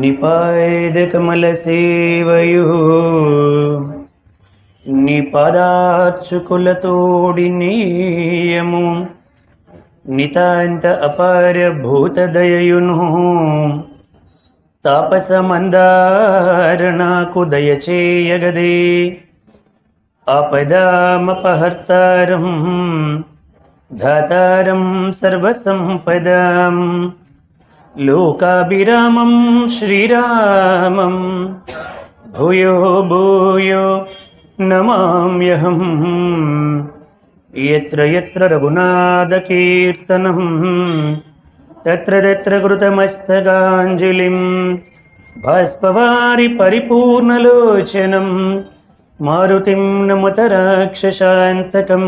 నిపాయదకమలసేవయు నిపదార్చుకులతోడినేయము నితాంత అపార భూతదయయును తాపసమందారణకు దయచేయగదే ఆపదామపహర్తారం ధాతారం సర్వసంపదాం లోకాభిరామం శ్రీరామం భూయో భూయో నమామ్యహం. యత్ర యత్ర రఘునాథకీర్తనం తత్ర తత్ర కృతమస్తకాంజలిం బాష్పవారి పరిపూర్ణలోచనం మారుతిం నమత రాక్షసాంతకం.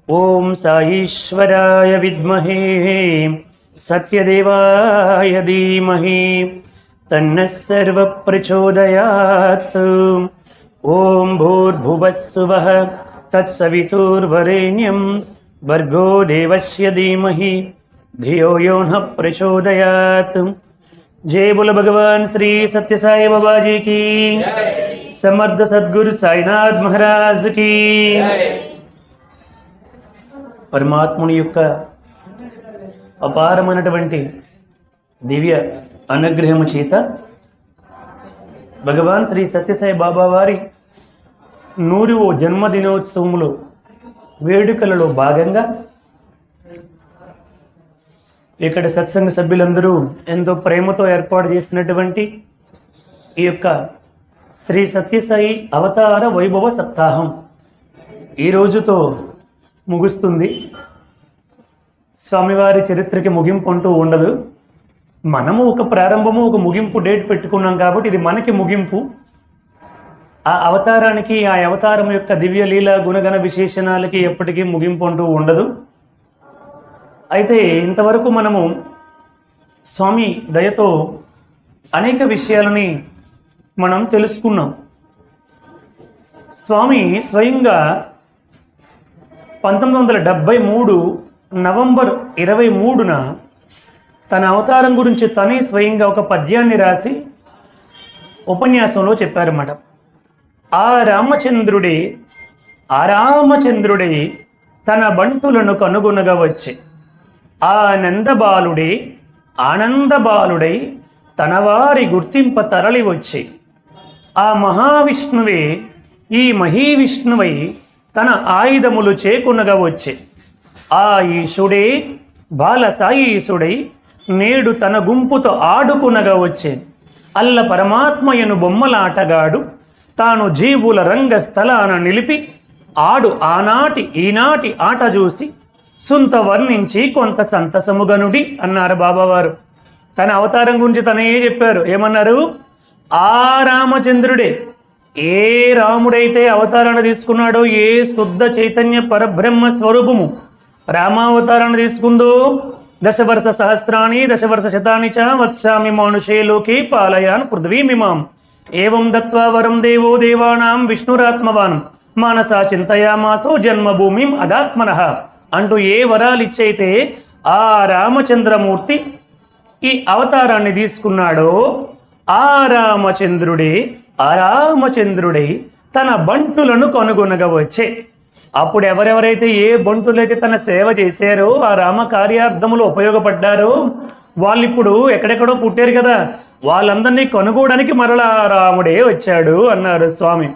ఓం సాయీశ్వరాయ విద్మహే సత్యదేవాయ ధీమహి తన్నః సర్వః ప్రచోదయాత్. ఓం భూర్భువస్సువః తత్సవితుర్వరేణ్యం భర్గో దేవస్య ధీమహి ధియో యో నః ప్రచోదయాత్. జై బోలో భగవాన్ శ్రీ సత్య సాయి బాబాజీ की, సమర్థ సద్గురు సాయినాథ్ మహారాజ్ की. పరమాత్ముని యొక్క అపారమైనటువంటి దివ్య అనుగ్రహము చేత భగవాన్ శ్రీ సత్యసాయి బాబా వారి 100వ జన్మదినోత్సవములో వేడుకలలో భాగంగా ఇక్కడ సత్సంగ సభ్యులందరూ ఎంతో ప్రేమతో ఏర్పాటు చేసినటువంటి ఈ యొక్క శ్రీ సత్యసాయి అవతార వైభవ సప్తాహం ఈ రోజుతో ముగుస్తుంది. స్వామివారి చరిత్రకి ముగింపు అంటూ ఉండదు. మనము ఒక ప్రారంభము ఒక ముగింపు డేట్ పెట్టుకున్నాం కాబట్టి ఇది మనకి ముగింపు. ఆ అవతారానికి ఆ అవతారం యొక్క దివ్య లీల గుణగణ విశేషణాలకి ఎప్పటికీ ముగింపు అంటూ ఉండదు. అయితే ఇంతవరకు మనము స్వామి దయతో అనేక విషయాలని మనం తెలుసుకున్నాం. స్వామి స్వయంగా 1973 నవంబర్ 23న తన అవతారం గురించి తనే స్వయంగా ఒక పద్యాన్ని రాసి ఉపన్యాసంలో చెప్పారన్నమాట. ఆ రామచంద్రుడే తన బంటులను కనుగొనగా వచ్చే ఆనందబాలుడై తన వారి గుర్తింప తరలి వచ్చే ఆ మహావిష్ణువే ఈ మహీవిష్ణువై తన ఆయుధములు చేకునగా వచ్చే ఆ ఈశుడే బాల సాయీసుడై నేడు తన గుంపుతో ఆడుకునగా వచ్చే అల్ల పరమాత్మయను బొమ్మలాటగాడు తాను జీవుల రంగస్థలాన నిలిపి ఆడు ఆనాటి ఈనాటి ఆట చూసి సుంత వర్ణించి కొంత సంతసముగనుడి అన్నారు బాబావారు. తన అవతారం గురించి తనే చెప్పారు. ఏమన్నారు? ఆ రామచంద్రుడే ఏ రాముడైతే అవతారాన్ని తీసుకున్నాడో, ఏ శుద్ధ చైతన్య పరబ్రహ్మ స్వరూపము రామావతారాన్ని తీసుకుందో, దశవర్ష సహస్రాణి దశవర్ష శతాని చ వత్సామి మానుషే లోకే పాలయాన్ పృథ్వీమిమాం ఏవం దత్వా వరం దేవో దేవానాం విష్ణురాత్మవాన్ మానసా చింతయామాసో జన్మభూమిం అదాత్మనః అంటూ ఏ వరాలిచ్చైతే ఆ రామచంద్రమూర్తి ఈ అవతారాన్ని తీసుకున్నాడో ఆ రామచంద్రుడే తన బంటులను కనుగొనగా వచ్చే. అప్పుడు ఎవరెవరైతే ఏ బంటులైతే తన సేవ చేశారో, ఆ రామ కార్యార్థములు ఉపయోగపడ్డారో వాళ్ళు ఇప్పుడు ఎక్కడెక్కడో పుట్టారు కదా, వాళ్ళందరినీ కనుగోడానికి మరలా రాముడే వచ్చాడు అన్నారు స్వామి.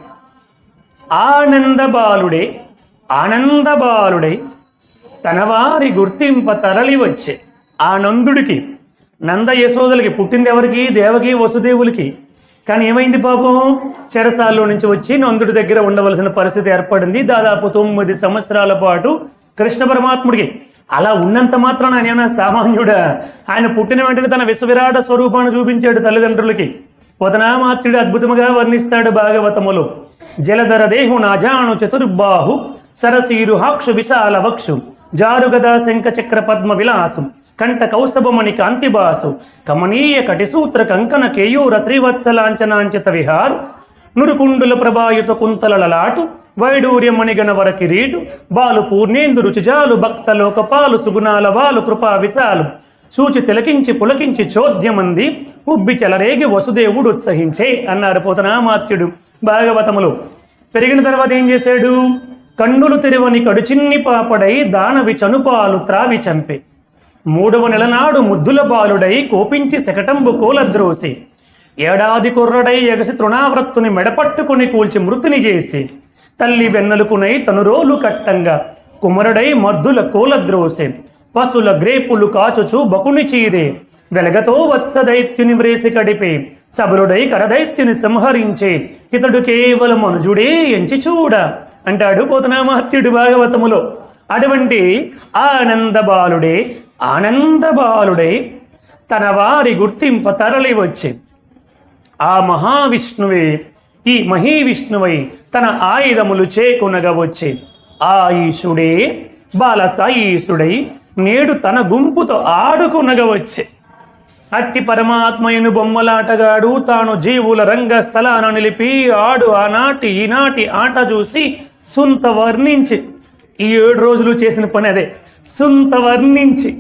ఆనందబాలుడై తన వారి గుర్తింప తరలి వచ్చే ఆ నందుడికి, నంద యశోదలకి పుట్టింది ఎవరికి? దేవకి వసుదేవులకి. కానీ ఏమైంది పాపం? చెరసాల్లో నుంచి వచ్చి నందుడి దగ్గర ఉండవలసిన పరిస్థితి ఏర్పడింది. దాదాపు 9 సంవత్సరాల పాటు కృష్ణ పరమాత్ముడికి. అలా ఉన్నంత మాత్రాన ఆయన సామాన్యుడా? ఆయన పుట్టిన వెంటనే తన విశ్వవిరాట స్వరూపాన్ని చూపించాడు తల్లిదండ్రులకి. వదనామాత్రుడు అద్భుతముగా వర్ణిస్తాడు భాగవతములో. జలధర దేహు నాజాను చతుర్బాహు సరసీరుహాక్షు విశాల వక్షు జారుగదా శంఖ చక్ర పద్మ విలాసం కంఠ కౌస్తభమణి కాంతిబాసు కమనీయ కటిసూత్ర కంకణ కేయూర శ్రీవత్సలాంచనాంచిత విహారు నురుకుండుల ప్రభాయుత కుంతలలాటు వైడూర్యమణిగణ వర కిరీటు బాలు పూర్ణేందు రుచిజాలు భక్త లోకపాలు సుగుణాల వాలు కృపా విశాలు చూచి తిలకించి పులకించి చోద్యమంది ఉబ్బి చెలరేగి వసుదేవుడు ఉత్సహించే అన్నారు పోతనామాత్యుడు భాగవతములో. పెరిగిన తర్వాత ఏం చేశాడు? కన్నులు తెరవని కడుచిన్ని పాపడై దానవి చనుపాలు త్రావి చంపే 3వ నెల నాడు ముద్దుల బాలుడై కోపించి శకటంబు కోలద్రోసి ఏడాది కుర్రడై ఎగసి తృణావృత్తుని మెడపట్టుకుని కూల్చి మృతుని చేసి తల్లి వెన్నెలుకునై తనురోలు కట్టంగా కుమరుడై మద్దుల కోలద్రోసే పశుల గ్రేపులు కాచుచు బకుని చీరే వెలగతో వత్సదైత్యుని వ్రేసి కడిపే సబరుడై కరదైత్యుని సంహరించే ఇతడు కేవలం మనుజుడే ఎంచి చూడ అంటాడు పోతనామాత్యుడు భాగవతములో. అటువంటి ఆనందబాలుడే తన వారి గుర్తింప తరలి వచ్చి ఆ మహావిష్ణువే ఈ మహీవిష్ణువై తన ఆయుధములు చేకొనగా వచ్చి ఆ ఈశుడే బాలసాయీసుడై నేడు తన గుంపుతో ఆడుకునగా వచ్చే అట్టి పరమాత్మయును బొమ్మలాటగాడు తాను జీవుల రంగస్థలాన నిలిపి ఆడు ఆనాటి ఈనాటి ఆట చూసి సుంత వర్ణించి ఈ 7 రోజులు చేసిన పని అదే. సుంత వర్ణించి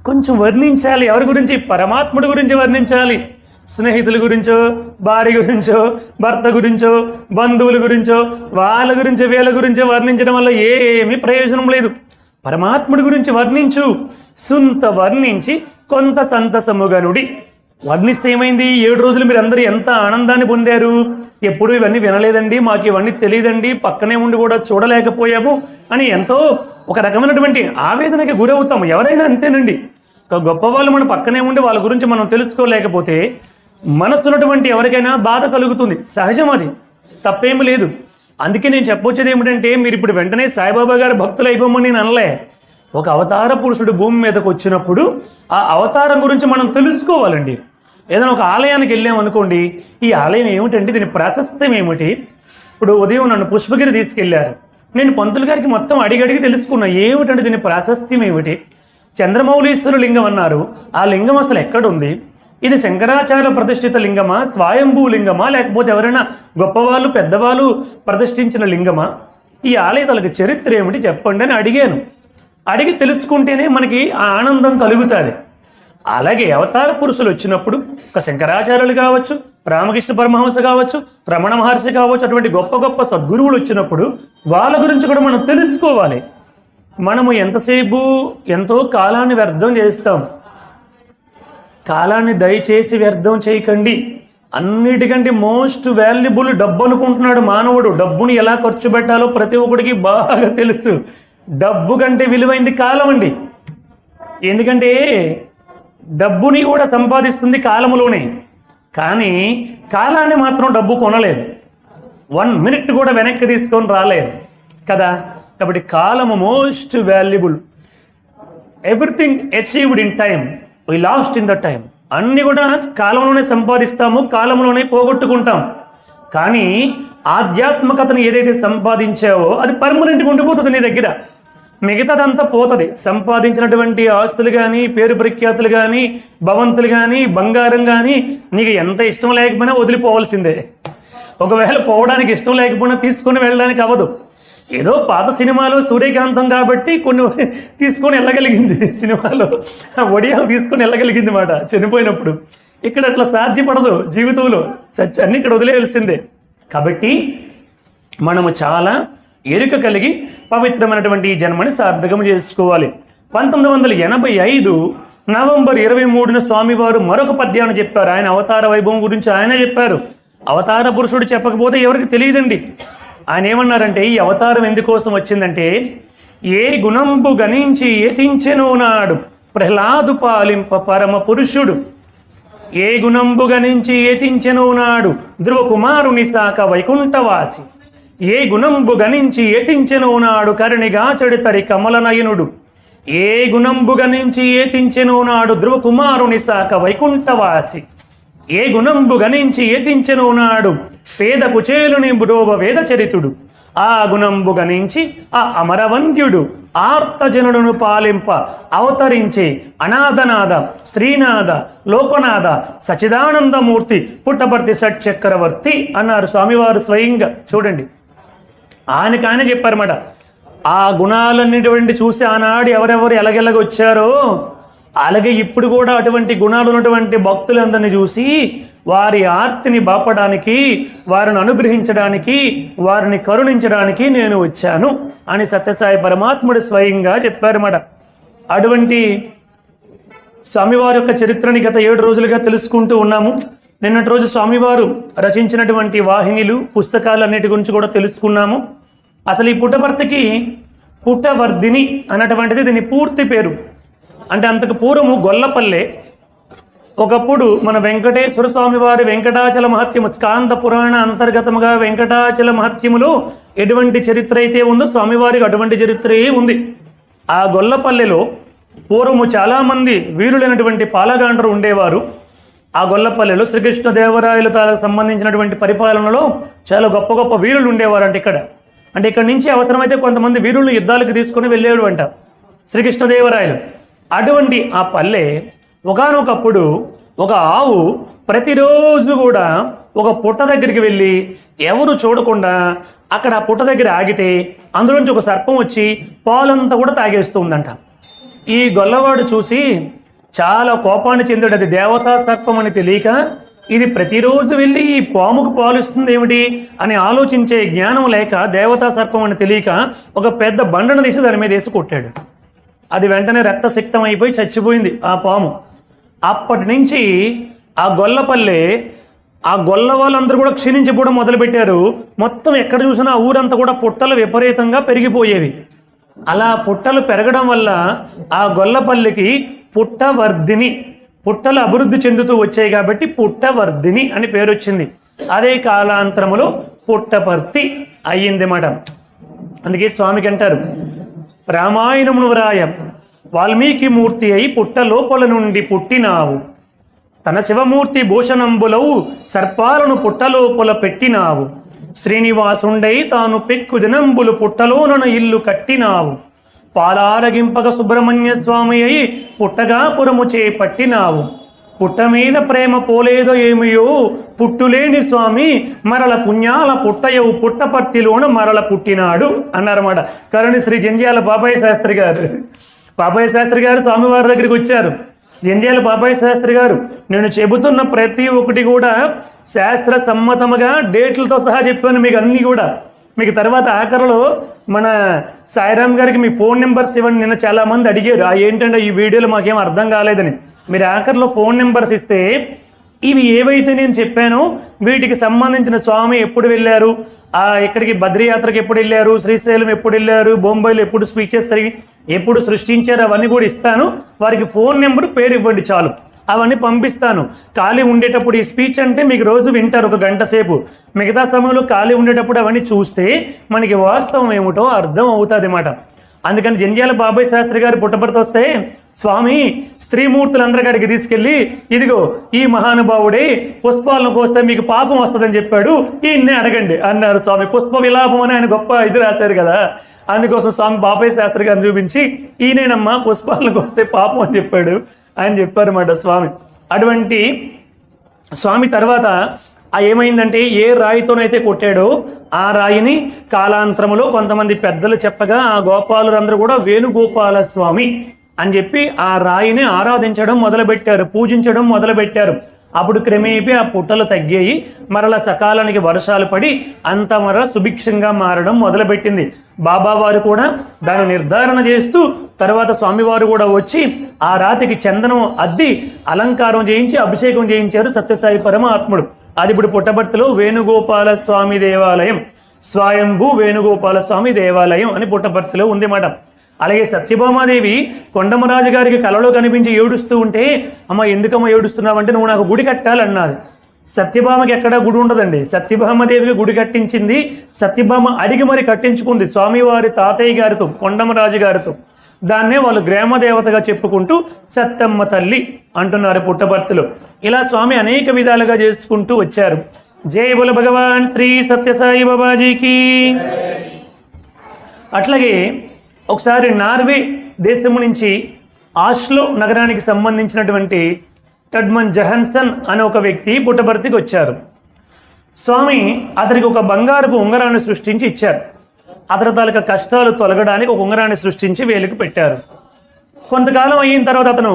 కొంచెం వర్ణించాలి. ఎవరి గురించి? పరమాత్ముడి గురించి వర్ణించాలి. స్నేహితుల గురించో, భార్య గురించో, భర్త గురించో, బంధువుల గురించో, వాళ్ళ గురించో వీళ్ళ గురించో వర్ణించడం వల్ల ఏమీ ప్రయోజనం లేదు. పరమాత్ముడి గురించి వర్ణించు. సుంత వర్ణించి కొంత సంతసముగనుడి. వర్ణిస్తే ఏమైంది? 7 రోజులు మీరు అందరూ ఎంత ఆనందాన్ని పొందారు. ఎప్పుడు ఇవన్నీ వినలేదండి, మాకు ఇవన్నీ తెలియదండి, పక్కనే ఉండి కూడా చూడలేకపోయాము అని ఎంతో ఒక రకమైనటువంటి ఆవేదనకి గురవుతాము. ఎవరైనా అంతేనండి. ఒక గొప్ప వాళ్ళు మన పక్కనే ఉండి వాళ్ళ గురించి మనం తెలుసుకోలేకపోతే మనసున్నటువంటి ఎవరికైనా బాధ కలుగుతుంది. సహజం, అది తప్పేమి లేదు. అందుకే నేను చెప్పొచ్చేది ఏమిటంటే, మీరు ఇప్పుడు వెంటనే సాయిబాబా గారు భక్తులు అయిపోమని నేను అనలే. ఒక అవతార పురుషుడు భూమి మీదకి వచ్చినప్పుడు ఆ అవతారం గురించి మనం తెలుసుకోవాలండి. ఏదైనా ఒక ఆలయానికి వెళ్ళామనుకోండి, ఈ ఆలయం ఏమిటంటే దీని ప్రాశస్త్యం ఏమిటి? ఇప్పుడు ఉదయం నన్ను పుష్పగిరి తీసుకెళ్లారు. నేను పంతులు గారికి మొత్తం అడిగి తెలుసుకున్నా, ఏమిటంటే దీని ప్రాశస్త్యం ఏమిటి? చంద్రమౌళీశ్వర లింగం అన్నారు. ఆ లింగం అసలు ఎక్కడుంది? ఇది శంకరాచార్య ప్రతిష్ఠిత లింగమా, స్వయంభూ లింగమా, లేకపోతే ఎవరైనా గొప్పవాళ్ళు పెద్దవాళ్ళు ప్రతిష్ఠించిన లింగమా? ఈ ఆలయాలకు చరిత్ర ఏమిటి చెప్పండి అని అడిగాను. అడిగి తెలుసుకుంటేనే మనకి ఆ ఆనందం కలుగుతుంది. అలాగే అవతార పురుషులు వచ్చినప్పుడు ఒక శంకరాచార్యులు కావచ్చు, రామకృష్ణ పరమహంస కావచ్చు, రమణ మహర్షి కావచ్చు, అటువంటి గొప్ప గొప్ప సద్గురువులు వచ్చినప్పుడు వాళ్ళ గురించి కూడా మనం తెలుసుకోవాలి. మనము ఎంతసేపు ఎంతో కాలాన్ని వ్యర్థం చేస్తాం. కాలాన్ని దయచేసి వ్యర్థం చేయకండి. అన్నిటికంటే మోస్ట్ వాల్యుబుల్ డబ్బు అనుకుంటున్నాడు మానవుడు. డబ్బుని ఎలా ఖర్చు పెట్టాలో ప్రతి ఒక్కడికి బాగా తెలుసు. డబ్బు కంటే విలువైంది కాలం అండి. ఎందుకంటే డబ్బుని కూడా సంపాదిస్తుంది కాలములోనే, కానీ కాలాన్ని మాత్రం డబ్బు కొనలేదు. 1 మినిట్ కూడా వెనక్కి తీసుకొని రాలేదు కదా. కాబట్టి కాలము most valuable. Everything achieved in time, we last in the time. అన్ని కూడా కాలంలోనే సంపాదిస్తాము, కాలంలోనే పోగొట్టుకుంటాం. కానీ ఆధ్యాత్మికతను ఏదైతే సంపాదించావో అది పర్మనెంట్గా ఉండిపోతుంది నీ దగ్గర. మిగతాదంతా పోతుంది. సంపాదించినటువంటి ఆస్తులు కానీ, పేరు ప్రఖ్యాతులు కానీ, భవంతులు కానీ, బంగారం కానీ నీకు ఎంత ఇష్టం లేకపోయినా వదిలిపోవాల్సిందే. ఒకవేళ పోవడానికి ఇష్టం లేకపోయినా తీసుకొని వెళ్ళడానికి అవ్వదు. ఏదో పాత సినిమాలో సూర్యకాంతం కాబట్టి కొన్ని తీసుకొని వెళ్ళగలిగింది, సినిమాలో ఒడియాలు తీసుకొని వెళ్ళగలిగింది మాట చనిపోయినప్పుడు. ఇక్కడ అట్లా సాధ్యపడదు జీవితంలో. అన్ని ఇక్కడ వదిలేయాల్సిందే. కాబట్టి మనము చాలా ఎరుక కలిగి పవిత్రమైనటువంటి ఈ జన్మని సార్థకం చేసుకోవాలి. 1985 నవంబర్ 23న స్వామివారు మరొక పద్యాన్ని చెప్పారు. ఆయన అవతార వైభవం గురించి ఆయనే చెప్పారు. అవతార పురుషుడు చెప్పకపోతే ఎవరికి తెలియదండి. ఆయన ఏమన్నారంటే, ఈ అవతారం ఎందుకోసం వచ్చిందంటే, ఏ గుణంబు గణించి ఏతించెనో నాడు ప్రహ్లాదు పాలింప పరమ పురుషుడు. ఏ గుణంబు గణించి ఏతించెనో నాడు ధ్రువ కుమారుని సాక వైకుంఠవాసి. ఏ గుణంబు గణించి ఏతించెనో నాడు కరుణిగా చెడుతరి కమలనయనుడు. ఏ గుణంబు గణించి ఏతించెనో నాడు ధ్రువ కుమారుని సాక వైకుంఠవాసి. ఏ గుణంబు గణించి ఏతించెనో నాడు పేద కుచేలుని బ్రోవ వేద చరితుడు. ఆ గుణంబు గణించి ఆ అమరవంద్యుడు ఆర్తజనులను పాలింప అవతరించే అనాథనాథ శ్రీనాథ లోకనాథ సచిదానందమూర్తి పుట్టపర్తి షట్చక్రవర్తి అన్నారు స్వామివారు స్వయంగా. చూడండి, ఆయన చెప్పారన్నమాట. ఆ గుణాలన్నిటువంటి చూసి ఆనాడు ఎవరెవరు ఎలగెలగొచ్చారో అలాగే ఇప్పుడు కూడా అటువంటి గుణాలు ఉన్నటువంటి భక్తులందరినీ చూసి వారి ఆర్తిని బాపడానికి, వారిని అనుగ్రహించడానికి, వారిని కరుణించడానికి నేను వచ్చాను అని సత్యసాయి పరమాత్ముడు స్వయంగా చెప్పారన్నమాట. అటువంటి స్వామివారి యొక్క చరిత్రని గత 7 రోజులుగా తెలుసుకుంటూ ఉన్నాము. నిన్నటి రోజు స్వామివారు రచించినటువంటి వాహినిలు, పుస్తకాలన్నిటి గురించి కూడా తెలుసుకున్నాము. అసలు ఈ పుట్టపర్తికి పుట్టవర్ధిని అన్నటువంటిది దీని పూర్తి పేరు. అంటే అంతకు పూర్వము గొల్లపల్లె. ఒకప్పుడు మన వెంకటేశ్వర స్వామి వారి వెంకటాచల మహత్యము, స్కాంద పురాణ అంతర్గతముగా వెంకటాచల మహత్యములో ఎటువంటి చరిత్ర అయితే ఉందో స్వామివారికి అటువంటి చరిత్రే ఉంది. ఆ గొల్లపల్లెలో పూర్వము చాలామంది వీరులైనటువంటి పాలగాండ్రు ఉండేవారు. ఆ గొల్లపల్లెలో శ్రీకృష్ణదేవరాయలకు సంబంధించినటువంటి పరిపాలనలో చాలా గొప్ప గొప్ప వీరులు ఉండేవారు. అంటే ఇక్కడ నుంచి అవసరమైతే కొంతమంది వీరులను యుద్ధాలకు తీసుకుని వెళ్ళేవాడు అంట శ్రీకృష్ణదేవరాయలు. అటువంటి ఆ పల్లె ఒకానొకప్పుడు ఒక ఆవు ప్రతిరోజు కూడా ఒక పుట్ట దగ్గరికి వెళ్ళి ఎవరు చూడకుండా అక్కడ ఆ పుట్ట దగ్గర ఆగితే అందులోంచి ఒక సర్పం వచ్చి పాలంతా కూడా తాగేస్తుందంట. ఈ గొల్లవాడు చూసి చాలా కోపాన్ని చెందాడు. అది దేవతా సర్పం అని తెలియక ఇది ప్రతిరోజు వెళ్ళి ఈ పాముకు పాలుస్తుంది ఏమిటి అని ఆలోచించే జ్ఞానం లేక, దేవతా సర్పం అని తెలియక ఒక పెద్ద బండను తీసి దాని మీద వేసి కొట్టాడు. అది వెంటనే రక్తసిక్తం అయిపోయి చచ్చిపోయింది ఆ పాము. అప్పటి నుంచి ఆ గొల్లపల్లె, ఆ గొల్ల వాళ్ళందరూ కూడా క్షీణించిపోవడం మొదలుపెట్టారు. మొత్తం ఎక్కడ చూసినా ఊరంతా కూడా పుట్టలు విపరీతంగా పెరిగిపోయేవి. అలా పుట్టలు పెరగడం వల్ల ఆ గొల్లపల్లికి పుట్టవర్ధిని, పుట్టలు అభివృద్ధి చెందుతూ వచ్చాయి కాబట్టి పుట్టవర్ధిని అని పేరు వచ్చింది. అదే కాలాంతరములో పుట్టపర్తి అయ్యింది మాట. అందుకే స్వామికి అంటారు, రామాయణమును వ్రాయ వాల్మీకి మూర్తి అయి పుట్ట లోపల నుండి పుట్టినావు, తన శివమూర్తి భూషణంబులవు సర్పాలను పుట్టలోపల పెట్టినావు, శ్రీనివాసుండై తాను పెక్కు దినంబులు పుట్టలోనను ఇల్లు కట్టినావు, పాలారగింపక సుబ్రహ్మణ్య స్వామి అయి పుట్టగా పురము చేపట్టినావు, పుట్ట మీద ప్రేమ పోలేదో ఏమియో పుట్టులేని స్వామి మరల పుణ్యాల పుట్టయవు పుట్టపర్తిలోన మరల పుట్టినాడు అన్నారన్నమాట. కరుణి శ్రీ జంధ్యాల బాబాయ్ శాస్త్రి గారు. బాబాయ్ శాస్త్రి గారు స్వామివారి దగ్గరికి వచ్చారు. జంధ్యాల బాబాయ్ శాస్త్రి గారు, నేను చెబుతున్న ప్రతి ఒక్కటి కూడా శాస్త్ర సమ్మతముగా డేట్లతో సహా చెప్పాను మీకు అన్నీ కూడా. మీకు తర్వాత ఆఖరిలో మన సాయిరామ్ గారికి మీ ఫోన్ నెంబర్స్ ఇవ్వండి. నిన్న చాలామంది అడిగారు, ఏంటంటే ఈ వీడియోలో మాకేం అర్థం కాలేదని. మీరు ఆఖరిలో ఫోన్ నెంబర్స్ ఇస్తే ఇవి ఏవైతే నేను చెప్పానో వీటికి సంబంధించిన స్వామి ఎప్పుడు వెళ్ళారు, ఎక్కడికి బద్రీయాత్రకు ఎప్పుడు వెళ్ళారు, శ్రీశైలం ఎప్పుడు వెళ్ళారు, బొంబాయిలో ఎప్పుడు స్పీచెస్ జరిగి ఎప్పుడు సృష్టించారు అవన్నీ కూడా ఇస్తాను. వారికి ఫోన్ నెంబర్, పేరు ఇవ్వండి చాలు, అవన్నీ పంపిస్తాను. ఖాళీ ఉండేటప్పుడు ఈ స్పీచ్ అంటే మీకు రోజు వింటారు 1 గంట సేపు. మిగతా సమయంలో ఖాళీ ఉండేటప్పుడు అవన్నీ చూస్తే మనకి వాస్తవం ఏమిటో అర్థం అవుతుంది అన్నమాట. అందుకని జంధ్యాల బాబాయ్ శాస్త్రి గారు పుట్టపర్తి వస్తే స్వామి స్త్రీమూర్తులందరికడికి తీసుకెళ్ళి, ఇదిగో ఈ మహానుభావుడే పుష్పాలను కోస్తే మీకు పాపం వస్తుందని చెప్పాడు, ఈయన్నే అడగండి అన్నారు స్వామి. పుష్ప విలాపం అని ఆయన గొప్ప ఇది రాశారు కదా, అందుకోసం స్వామి బాబాయ్ శాస్త్రి గారిని చూపించి ఈయనేనమ్మా పుష్పాలను కోస్తే పాపం అని చెప్పాడు అని చెప్పారన్నమాట స్వామి. అటువంటి స్వామి తర్వాత ఏమైందంటే ఏ రాయితోనైతే కొట్టాడో ఆ రాయిని కాలాంతరములో కొంతమంది పెద్దలు చెప్పగా ఆ గోపాలులందరూ కూడా వేణుగోపాల స్వామి అని చెప్పి ఆ రాయిని ఆరాధించడం మొదలుపెట్టారు, పూజించడం మొదలుపెట్టారు. అప్పుడు క్రమేపీ ఆ పుట్టలు తగ్గాయి, మరలా సకాలానికి వర్షాలు పడి అంత మరలా సుభిక్షంగా మారడం మొదలుపెట్టింది. బాబావారు కూడా దాన్ని నిర్ధారణ చేస్తూ తర్వాత స్వామివారు కూడా వచ్చి ఆ రాతికి చందనం అద్ది అలంకారం చేయించి అభిషేకం చేయించారు సత్యసాయి పరమాత్ముడు. అది ఇప్పుడు పుట్టపర్తిలో వేణుగోపాల స్వామి దేవాలయం, స్వయంభూ వేణుగోపాల స్వామి దేవాలయం అని పుట్టపర్తిలో ఉంది మాట. అలాగే సత్యభామాదేవి కొండమరాజు గారికి కలలో కనిపించి ఏడుస్తూ ఉంటే, అమ్మ ఎందుకమ్మ ఏడుస్తున్నావంటే నువ్వు నాకు గుడి కట్టాలన్నది. సత్యభామకి ఎక్కడా గుడి ఉండదండి, సత్యభామదేవికి గుడి కట్టించింది సత్యభామ అడిగి మరి కట్టించుకుంది స్వామివారి తాతయ్య గారితో, కొండమరాజు గారితో. దాన్నే వాళ్ళు గ్రామదేవతగా చెప్పుకుంటూ సత్తమ్మ తల్లి అంటున్నారు పుట్టపర్తిలో. ఇలా స్వామి అనేక విధాలుగా చేసుకుంటూ వచ్చారు. జై బోల భగవాన్ శ్రీ సత్యసాయి బాబాజీకి. అట్లాగే ఒకసారి నార్వే దేశము నుంచి ఆస్లో నగరానికి సంబంధించినటువంటి టడ్మన్ జహన్సన్ అనే ఒక వ్యక్తి పుట్టపర్తికి వచ్చారు. స్వామి అతనికి ఒక బంగారపు ఉంగరాన్ని సృష్టించి ఇచ్చారు. అతని తాలూకా కష్టాలు తొలగడానికి ఒక ఉంగరాన్ని సృష్టించి వేలికి పెట్టారు. కొంతకాలం అయిన తర్వాత అతను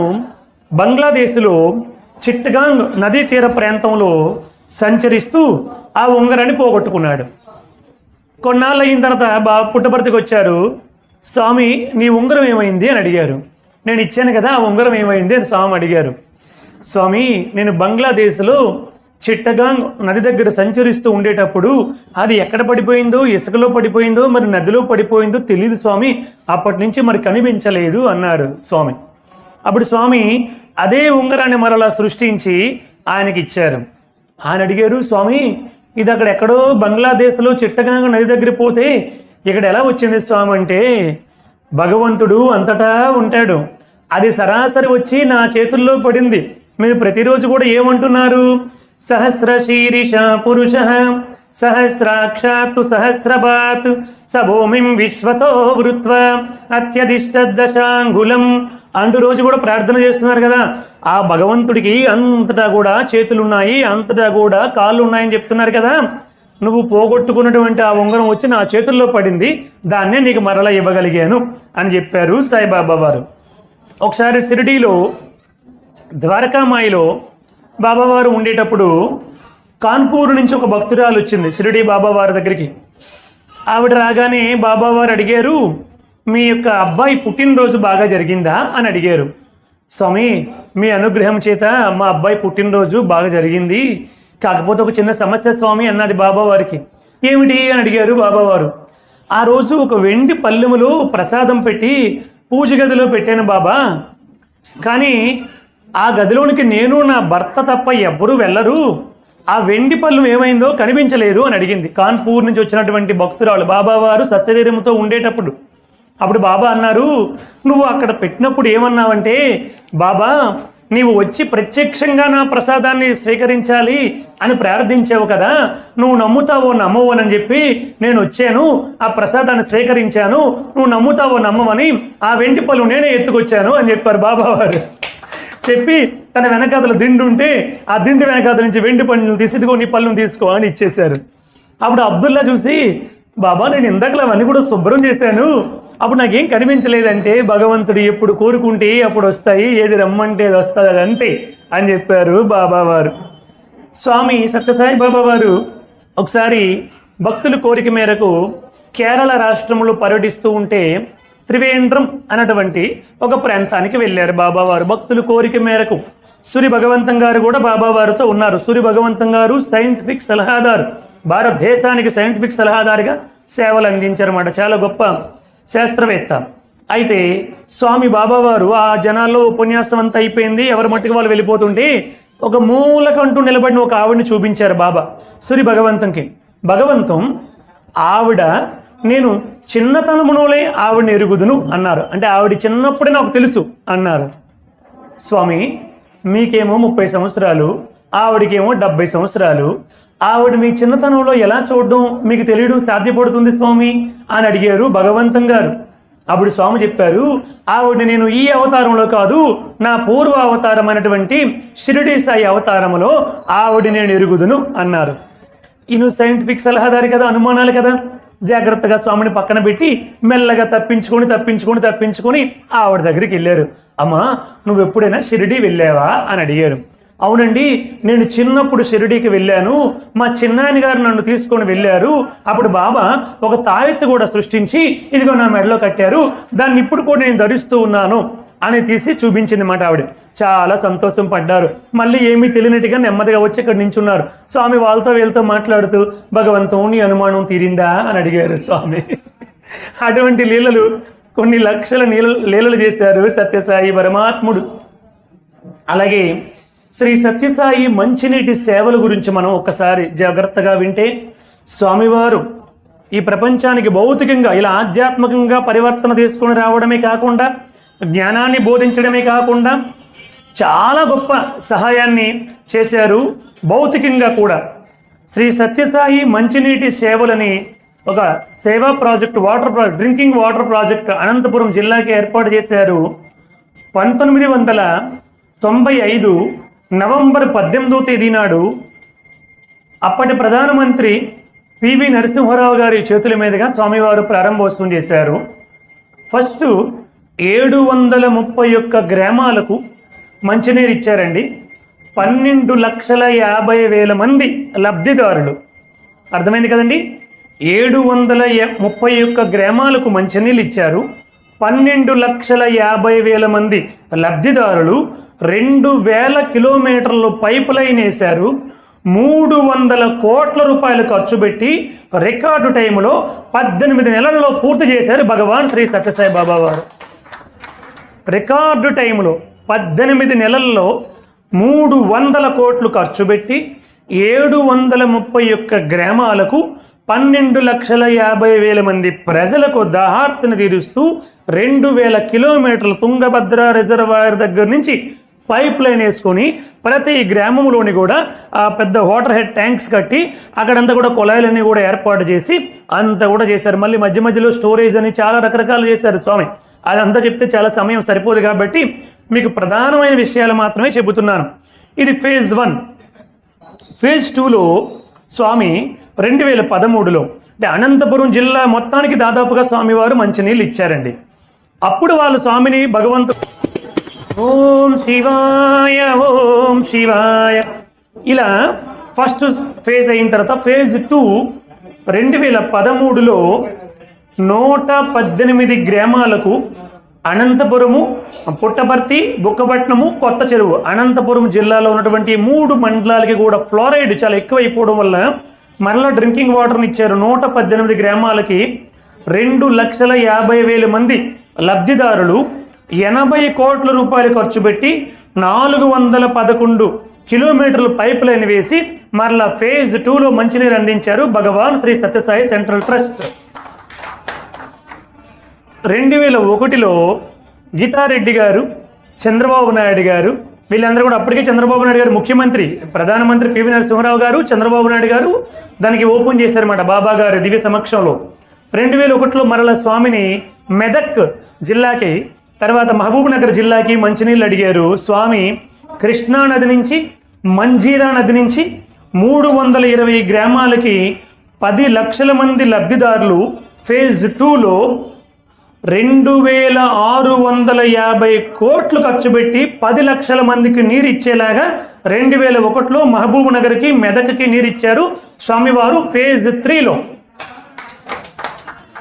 బంగ్లాదేశ్లో చిట్టగాంగ్ నదీ తీర ప్రాంతంలో సంచరిస్తూ ఆ ఉంగరాన్ని పోగొట్టుకున్నాడు. కొన్నాళ్ళు అయిన తర్వాత పుట్టపర్తికి వచ్చారు. స్వామి, నీ ఉంగరం ఏమైంది అని అడిగారు. నేను ఇచ్చాను కదా, ఆ ఉంగరం ఏమైంది అని స్వామి అడిగారు. స్వామి, నేను బంగ్లాదేశ్లో చిట్టగాంగ్ నది దగ్గర సంచరిస్తూ ఉండేటప్పుడు అది ఎక్కడ పడిపోయిందో, ఇసుకలో పడిపోయిందో మరి నదిలో పడిపోయిందో తెలియదు స్వామి, అప్పటి నుంచి మరి కనిపించలేదు అన్నారు స్వామి. అప్పుడు స్వామి అదే ఉంగరాన్ని మరలా సృష్టించి ఆయనకి ఇచ్చారు. ఆయన అడిగారు, స్వామి ఇది అక్కడ ఎక్కడో బంగ్లాదేశ్లో చిట్టగాంగ్ నది దగ్గర పోతే ఇక్కడ ఎలా వచ్చింది స్వామి అంటే, భగవంతుడు అంతటా ఉంటాడు, అది సరాసరి వచ్చి నా చేతుల్లో పడింది. మీరు ప్రతిరోజు కూడా ఏమంటున్నారు? సహస్ర శీరిష పురుష సహస్రాక్షాత్తు సహస్రపాత్ సభూమిం విశ్వతో వృత్వ అత్యధిష్ట దశాంగులం అంటూ రోజు కూడా ప్రార్థన చేస్తున్నారు కదా. ఆ భగవంతుడికి అంతటా కూడా చేతులున్నాయి, అంతటా కూడా కాళ్ళు ఉన్నాయని చెప్తున్నారు కదా. నువ్వు పోగొట్టుకున్నటువంటి ఆ ఉంగరం వచ్చి నా చేతుల్లో పడింది, దాన్నే నీకు మరలా ఇవ్వగలిగాను అని చెప్పారు సాయిబాబా వారు. ఒకసారి షిరిడీలో ద్వారకామాయిలో బాబావారు ఉండేటప్పుడు కాన్పూర్ నుంచి ఒక భక్తురాలు వచ్చింది షిరిడీ బాబావారి దగ్గరికి. ఆవిడ రాగానే బాబావారు అడిగారు, మీ యొక్క అబ్బాయి పుట్టినరోజు బాగా జరిగిందా అని అడిగారు. స్వామి, మీ అనుగ్రహం చేత మా అబ్బాయి పుట్టినరోజు బాగా జరిగింది, కాకపోతే ఒక చిన్న సమస్య స్వామి అన్నది బాబావారికి. ఏమిటి అని అడిగారు బాబావారు. ఆ రోజు ఒక వెండి పల్లెములో ప్రసాదం పెట్టి పూజ గదిలో పెట్టాను బాబా, కానీ ఆ గదిలోనికి నేను నా భర్త తప్ప ఎవ్వరూ వెళ్ళరు, ఆ వెండి పళ్ళెం ఏమైందో కనిపించలేదు అని అడిగింది. కాన్పూర్ నుంచి వచ్చినటువంటి భక్తురాలు బాబావారు సస్యధైర్యంతో ఉండేటప్పుడు. అప్పుడు బాబా అన్నారు, నువ్వు అక్కడ పెట్టినప్పుడు ఏమన్నావంటే, బాబా నీవు వచ్చి ప్రత్యక్షంగా నా ప్రసాదాన్ని స్వీకరించాలి అని ప్రార్థించావు కదా, నువ్వు నమ్ముతావో నమ్మవు అని చెప్పి నేను వచ్చాను, ఆ ప్రసాదాన్ని స్వీకరించాను, నువ్వు నమ్ముతావో నమ్మవని ఆ వెండి పళ్ళు నేనే ఎత్తుకొచ్చాను అని చెప్పారు బాబావారు. చెప్పి తన వెనకాతల దిండు ఉంటే ఆ దిండు వెనకాతల నుంచి వెండి పళ్ళను తీసి ఇదిగో నీ పళ్ళను తీసుకో అని ఇచ్చేశారు. అప్పుడు అబ్దుల్లా చూసి, బాబా నేను ఇందాకలా అవన్నీ కూడా శుభ్రం చేశాను, అప్పుడు నాకేం కనిపించలేదంటే, భగవంతుడు ఎప్పుడు కోరుకుంటే అప్పుడు వస్తాయి, ఏది రమ్మంటే అది వస్తుంది, అది అంతే అని చెప్పారు బాబావారు. స్వామి సత్యసాయి బాబావారు ఒకసారి భక్తుల కోరిక మేరకు కేరళ రాష్ట్రంలో పర్యటిస్తూ ఉంటే త్రివేంద్రం అన్నటువంటి ఒక ప్రాంతానికి వెళ్ళారు బాబావారు భక్తుల కోరిక మేరకు. సూర్య భగవంతం గారు కూడా బాబావారితో ఉన్నారు. సూర్య భగవంతం గారు సైంటిఫిక్ సలహాదారు, భారతదేశానికి సైంటిఫిక్ సలహాదారుగా సేవలు అందించారన్నమాట, చాలా గొప్ప శాస్త్రవేత్త. అయితే స్వామి బాబావారు ఆ జనాల్లో ఉపన్యాసం అంతా అయిపోయింది, ఎవరి మట్టుకు వాళ్ళు వెళ్ళిపోతుంటే ఒక మూలకంటూ నిలబడిన ఒక ఆవిడని చూపించారు బాబా సూర్య భగవంతంకి. భగవంతం ఆవిడ నేను చిన్నతనమునోలే ఆవిడని ఎరుగుదును అన్నారు. అంటే ఆవిడ చిన్నప్పుడే నాకు తెలుసు అన్నారు. స్వామి మీకేమో 30 సంవత్సరాలు, ఆవిడకేమో 70 సంవత్సరాలు, ఆవిడ మీ చిన్నతనంలో ఎలా చూడడం మీకు తెలియడం సాధ్యపడుతుంది స్వామి అని అడిగారు భగవంతం గారు. అప్పుడు స్వామి చెప్పారు, ఆవిడ నేను ఈ అవతారంలో కాదు, నా పూర్వ అవతారం అయినటువంటి షిరిడీ సాయి అవతారంలో ఆవిడ నేను ఎరుగుదును అన్నారు. ఈయన సైంటిఫిక్ సలహాదారి కదా, అనుమానాలు కదా, జాగ్రత్తగా స్వామిని పక్కన పెట్టి మెల్లగా తప్పించుకొని ఆవిడ దగ్గరికి వెళ్ళారు. అమ్మా నువ్వు ఎప్పుడైనా షిరిడీ వెళ్ళావా అని అడిగారు. అవునండి, నేను చిన్నప్పుడు షిరిడీకి వెళ్ళాను, మా చిన్నాయన గారు నన్ను తీసుకొని వెళ్ళారు, అప్పుడు బాబా ఒక తాయెత్తు కూడా సృష్టించి ఇదిగో నా మెడలో కట్టారు, దాన్ని ఇప్పుడు కూడా నేను ధరిస్తూ ఉన్నాను అని తీసి చూపించింది మాట ఆవిడ. చాలా సంతోషం పడ్డారు. మళ్ళీ ఏమీ తెలియనట్టుగా నెమ్మదిగా వచ్చి ఇక్కడ నించున్నారు. స్వామి వాళ్ళతో వీళ్ళతో మాట్లాడుతూ, భగవంతం నీ అనుమానం తీరిందా అని అడిగారు స్వామి. అటువంటి లీలలు కొన్ని లక్షల లీలలు చేశారు సత్యసాయి పరమాత్ముడు. అలాగే శ్రీ సత్యసాయి మంచినీటి సేవల గురించి మనం ఒక్కసారి జాగ్రత్తగా వింటే, స్వామివారు ఈ ప్రపంచానికి భౌతికంగా ఇలా ఆధ్యాత్మికంగా పరివర్తన తీసుకొని రావడమే కాకుండా, జ్ఞానాన్ని బోధించడమే కాకుండా చాలా గొప్ప సహాయాన్ని చేశారు భౌతికంగా కూడా. శ్రీ సత్యసాయి మంచినీటి సేవలని ఒక సేవా project, drinking water project Anantapuram జిల్లాకి ఏర్పాటు చేశారు. 1995 నవంబర్ 18వ తేదీ నాడు అప్పటి ప్రధానమంత్రి పివి నరసింహారావు గారి చేతుల మీదుగా స్వామివారు ప్రారంభోత్సవం చేశారు. ఫస్ట్ 731 గ్రామాలకు మంచినీరు ఇచ్చారండి. 12,50,000 మంది లబ్ధిదారులు. అర్థమైంది కదండి. 731 గ్రామాలకు మంచినీళ్ళు ఇచ్చారు. 12,50,000 మంది లబ్ధిదారులు. 2,000 కిలోమీటర్లు పైప్ లైన్ వేశారు. 300 కోట్ల రూపాయలు ఖర్చు పెట్టి రికార్డు టైంలో 18 నెలల్లో పూర్తి చేశారు భగవాన్ శ్రీ సత్యసాయి బాబా వారు. రికార్డు టైంలో 18 నెలల్లో 300 కోట్లు ఖర్చు పెట్టి 731 గ్రామాలకు 12,50,000 మంది ప్రజలకు దాహార్తిని తీరుస్తూ 2,000 కిలోమీటర్లు తుంగభద్ర రిజర్వాయర్ దగ్గర నుంచి పైప్ లైన్ వేసుకొని ప్రతి గ్రామంలోని కూడా ఆ పెద్ద వాటర్ హెడ్ ట్యాంక్స్ కట్టి అక్కడంతా కూడా కుళాయిలన్నీ కూడా ఏర్పాటు చేసి అంతా కూడా చేశారు. మళ్ళీ మధ్య మధ్యలో స్టోరేజ్ అని చాలా రకరకాలు చేశారు స్వామి. అదంతా చెప్తే చాలా సమయం సరిపోదు కాబట్టి మీకు ప్రధానమైన విషయాలు మాత్రమే చెబుతున్నాను. ఇది ఫేజ్ 1. ఫేజ్ 2లో స్వామి 2013లో అంటే అనంతపురం జిల్లా మొత్తానికి దాదాపుగా స్వామివారు మంచినీళ్ళు ఇచ్చారండి. అప్పుడు వాళ్ళు స్వామిని భగవంతుడు ఓం శివాయ ఓం శివాయ ఇలా ఫస్ట్ ఫేజ్ అయిన తర్వాత ఫేజ్ 2 2013లో 118 గ్రామాలకు అనంతపురము, పుట్టపర్తి, బుక్కపట్నము, కొత్త చెరువు అనంతపురం జిల్లాలో ఉన్నటువంటి 3 మండలాలకి కూడా ఫ్లోరైడ్ చాలా ఎక్కువైపోవడం వల్ల మరలా డ్రింకింగ్ వాటర్ని ఇచ్చారు. 118 గ్రామాలకి 2,50,000 మంది లబ్ధిదారులు 80 కోట్ల రూపాయలు ఖర్చు పెట్టి 411 కిలోమీటర్లు పైప్ లైన్ వేసి మరలా ఫేజ్ 2లో మంచినీరు అందించారు భగవాన్ శ్రీ సత్యసాయి సెంట్రల్ ట్రస్ట్. 2001లో గీతారెడ్డి గారు, చంద్రబాబు నాయుడు గారు వీళ్ళందరూ కూడా అప్పటికే చంద్రబాబు నాయుడు గారు ముఖ్యమంత్రి, ప్రధానమంత్రి పివి నరసింహారావు గారు, చంద్రబాబు నాయుడు గారు దానికి ఓపెన్ చేశారన్నమాట బాబా గారు దివ్య సమక్షంలో. 2001లో మరల స్వామిని మెదక్ జిల్లాకి తర్వాత మహబూబ్ నగర్ జిల్లాకి మంచినీళ్ళు అడిగారు. స్వామి కృష్ణా నది నుంచి మంజీరా నది నుంచి 320 గ్రామాలకి 10 లక్షల మంది లబ్ధిదారులు. ఫేజ్ 2లో 2,650 కోట్లు ఖర్చు పెట్టి 10 లక్షల మందికి నీరు ఇచ్చేలాగా 2001లో మహబూబ్ నగర్కి మెదక్కి నీరు ఇచ్చారు స్వామివారు. ఫేజ్ 3లో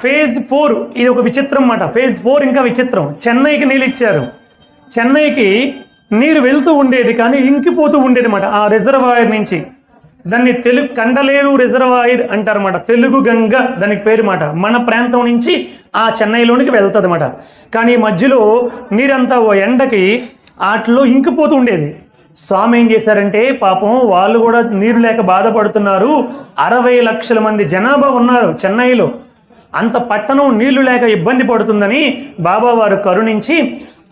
ఫేజ్ 4 ఇది ఒక విచిత్రం అన్నమాట. ఫేజ్ 4 ఇంకా విచిత్రం. చెన్నైకి నీళ్ళు ఇచ్చారు. చెన్నైకి నీరు వెళ్తూ ఉండేది కానీ ఇంకిపోతూ ఉండేది అన్నమాట ఆ రిజర్వాయర్ నుంచి. దాన్ని తెలుగు కండలేరు రిజర్వాయర్ అంటారన్నమాట. తెలుగు గంగ దానికి పేరు మాట. మన ప్రాంతం నుంచి ఆ చెన్నైలోనికి వెళ్తుంది అన్నమాట. కానీ మధ్యలో నీరంతా ఓ ఎండకి వాటిలో ఇంకిపోతూ ఉండేది. స్వామి ఏం చేశారంటే పాపం వాళ్ళు కూడా నీరు లేక బాధపడుతున్నారు. 60 లక్షల మంది జనాభా ఉన్నారు చెన్నైలో. అంత పట్టణం నీళ్లు లేక ఇబ్బంది పడుతుందని బాబా వారు కరుణించి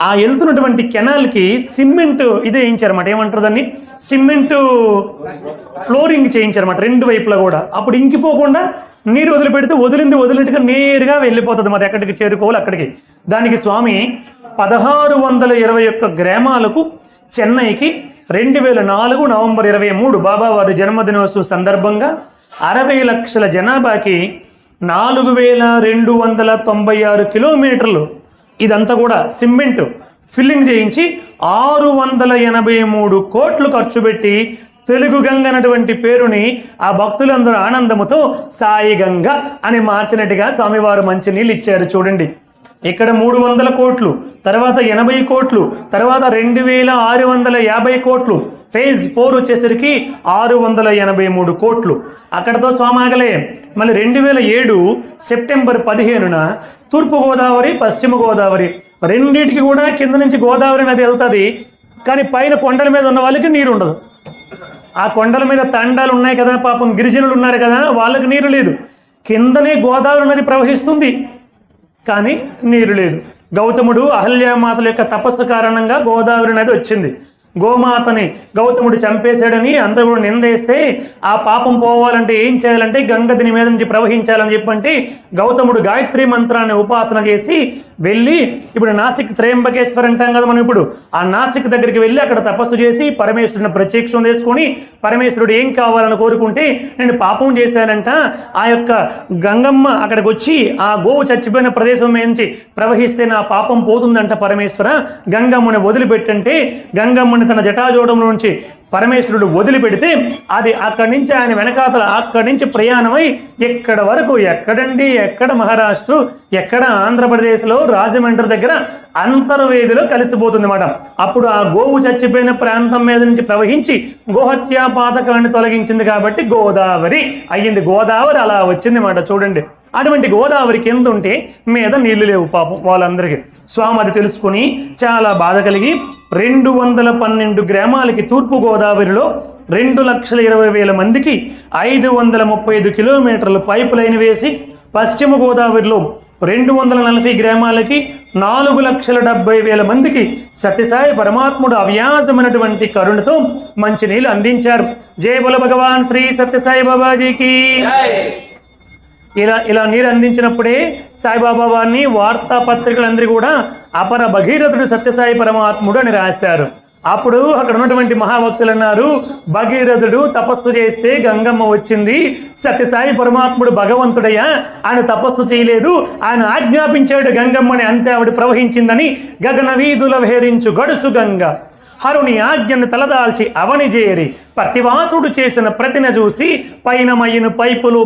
ఆ వెళ్తున్నటువంటి కెనాల్కి సిమెంట్ ఇది వేయించారన్నమాట. ఏమంటారు దాన్ని, సిమెంట్ ఫ్లోరింగ్ చేయించారన్నమాట 2 వైపులా కూడా. అప్పుడు ఇంకిపోకుండా నీరు వదిలిపెడితే వదిలినట్టుగా నేరుగా వెళ్ళిపోతుంది మరి ఎక్కడికి చేరుకోవాలి అక్కడికి. దానికి స్వామి 1621 గ్రామాలకు చెన్నైకి 2004 నవంబర్ 23 బాబా వారి జన్మదినోత్సవం సందర్భంగా 60 లక్షల జనాభాకి 4,296 కిలోమీటర్లు ఇదంతా కూడా సిమెంట్ ఫిల్లింగ్ చేయించి 683 కోట్లు ఖర్చు పెట్టి తెలుగు గంగ అన్నటువంటి పేరుని ఆ భక్తులందరూ ఆనందముతో సాయి గంగ అని మార్చినట్టుగా స్వామివారు మంచి నీళ్ళు ఇచ్చారు. చూడండి ఇక్కడ 300 కోట్లు, తర్వాత 80 కోట్లు, తర్వాత 2,650 కోట్లు. ఫేజ్ 4 వచ్చేసరికి 683 కోట్లు. అక్కడతో స్వామాగలే. మళ్ళీ 2007 సెప్టెంబర్ 15న తూర్పుగోదావరి, పశ్చిమ గోదావరి రెండింటికి కూడా కింద నుంచి గోదావరి నది వెళ్తుంది. కానీ పైన కొండల మీద ఉన్న వాళ్ళకి నీరు ఉండదు. ఆ కొండల మీద తండాలు ఉన్నాయి కదా, పాపం గిరిజనులు ఉన్నారు కదా, వాళ్ళకి నీరు లేదు. కిందనే గోదావరి నది ప్రవహిస్తుంది కానీ నీరు లేదు. గౌతముడు అహల్యామాతల యొక్క తపస్సు కారణంగా గోదావరి నది వచ్చింది. గోమాతని గౌతముడు చంపేశాడని అందరూ కూడా నిందేస్తే ఆ పాపం పోవాలంటే ఏం చేయాలంటే గంగ దీని మీద నుంచి ప్రవహించాలని చెప్పంటే గౌతముడు గాయత్రి మంత్రాన్ని ఉపాసన చేసి వెళ్ళి ఇప్పుడు నాసిక్ త్రయంబకేశ్వర్ అంటాం కదా మనం, ఇప్పుడు ఆ నాసిక్ దగ్గరికి వెళ్ళి అక్కడ తపస్సు చేసి పరమేశ్వరుని ప్రత్యక్షం చేసుకొని పరమేశ్వరుడు ఏం కావాలని కోరుకుంటే నేను పాపం చేశానంట, ఆ యొక్క గంగమ్మ అక్కడికి వచ్చి ఆ గోవు చచ్చిపోయిన ప్రదేశం నుంచి ప్రవహిస్తే నా పాపం పోతుందంట పరమేశ్వర, గంగమ్మని వదిలిపెట్టంటే గంగమ్మని తన జటాజోడంలో నుంచి పరమేశ్వరుడు వదిలిపెడితే అది అక్కడి నుంచి ఆయన వెనకాతల అక్కడి నుంచి ప్రయాణమై ఎక్కడ వరకు, ఎక్కడండి, ఎక్కడ మహారాష్ట్ర, ఎక్కడ ఆంధ్రప్రదేశ్లో రాజమండ్రి దగ్గర అంతర్వేదిలో కలిసిపోతుంది అన్నమాట. అప్పుడు ఆ గోవు చచ్చిపోయిన ప్రాంతం మీద నుంచి ప్రవహించి గోహత్యా పాతకాన్ని తొలగించింది కాబట్టి గోదావరి అయ్యింది. గోదావరి అలా వచ్చింది అన్నమాట. చూడండి, అటువంటి గోదావరి కింద ఉంటే మీద నీళ్లు లేవు పాపం వాళ్ళందరికీ. స్వామి అది తెలుసుకుని చాలా బాధ కలిగి 212 గ్రామాలకి తూర్పు గోదావరిలో 2,20,000 మందికి 535 కిలోమీటర్లు పైపు లైన్ వేసి, పశ్చిమ గోదావరిలో 240 గ్రామాలకి 4,70,000 మందికి సత్యసాయి పరమాత్ముడు అవ్యాజమైనటువంటి కరుణతో మంచినీళ్ళు అందించారు. జయ బోల భగవాన్ శ్రీ సత్యసాయి బాబాజీకి. ఇలా నీరు అందించినప్పుడే సాయిబాబా వారిని వార్తాపత్రికలందరూ కూడా అపర భగీరథుడు సత్యసాయి పరమాత్ముడు అని రాశారు. అప్పుడు అక్కడ ఉన్నటువంటి మహాభక్తులు అన్నారు, భగీరథుడు తపస్సు చేస్తే గంగమ్మ వచ్చింది, సత్యసాయి పరమాత్ముడు భగవంతుడయ్యా, ఆయన తపస్సు చేయలేదు, ఆయన ఆజ్ఞాపించాడు గంగమ్మని, అంతే ఆవిడ ప్రవహించిందని. గగన వీధుల వేరించు గడుసు గంగ హరుని ఆజ్ఞను తలదాల్చి అవని చేరి పతివాసుడు చేసిన ప్రతిన చూసి పైన మయ్యను పైపులు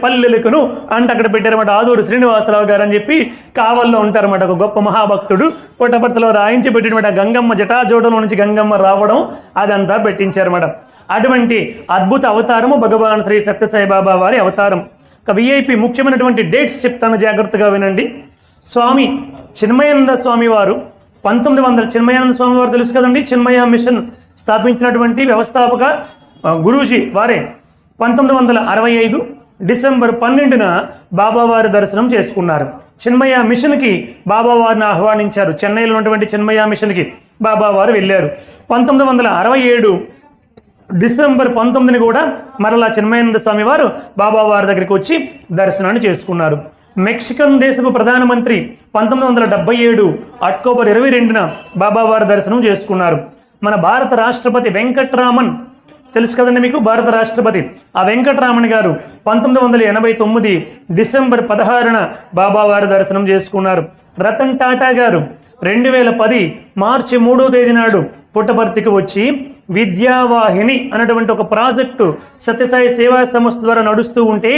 పల్లెలకును అంటే అక్కడ పెట్టారన్నమాట. ఆదూరు శ్రీనివాసరావు గారు అని చెప్పి కావల్లో ఉంటారన్నమాట, ఒక గొప్ప మహాభక్తుడు. పుట్టపర్తిలో రాయించి పెట్టినమాట గంగమ్మ జటాజోడంలో నుంచి గంగమ్మ రావడం అదంతా పెట్టించారన్నమాట. అటువంటి అద్భుత అవతారము భగవాన్ శ్రీ సత్యసాయి బాబా వారి అవతారం. ఒక విఐపి ముఖ్యమైనటువంటి డేట్స్ చెప్తాను, జాగ్రత్తగా వినండి. స్వామి చిన్మయానంద స్వామి వారు 1900, చిన్మయానంద స్వామి వారు తెలుసు కదండి, చిన్మయ మిషన్ స్థాపించినటువంటి వ్యవస్థాపక గురూజీ వారే 1965 డిసెంబర్ 12న బాబావారి దర్శనం చేసుకున్నారు. చిన్మయ మిషన్కి బాబావారిని ఆహ్వానించారు. చెన్నైలో ఉన్నటువంటి చిన్మయ మిషన్కి బాబావారు వెళ్ళారు. 1967 డిసెంబర్ 19ని కూడా మరలా చిన్మయానంద స్వామి వారు బాబావారి దగ్గరికి వచ్చి దర్శనాన్ని చేసుకున్నారు. మెక్సికన్ దేశపు ప్రధానమంత్రి 1977 అక్టోబర్ 22న బాబావారి దర్శనం చేసుకున్నారు. మన భారత రాష్ట్రపతి వెంకట్రామన్ తెలుసు కదండి మీకు, భారత రాష్ట్రపతి ఆ వెంకట్రామన్ గారు 1989 డిసెంబర్ 16న బాబావారి దర్శనం చేసుకున్నారు. రతన్ టాటా గారు 2010 మార్చి 3వ తేదీ నాడు పుట్టపర్తికి వచ్చి విద్యావాహిని అనేటువంటి ఒక ప్రాజెక్టు సత్యసాయి సేవా సంస్థ ద్వారా నడుస్తూ ఉంటే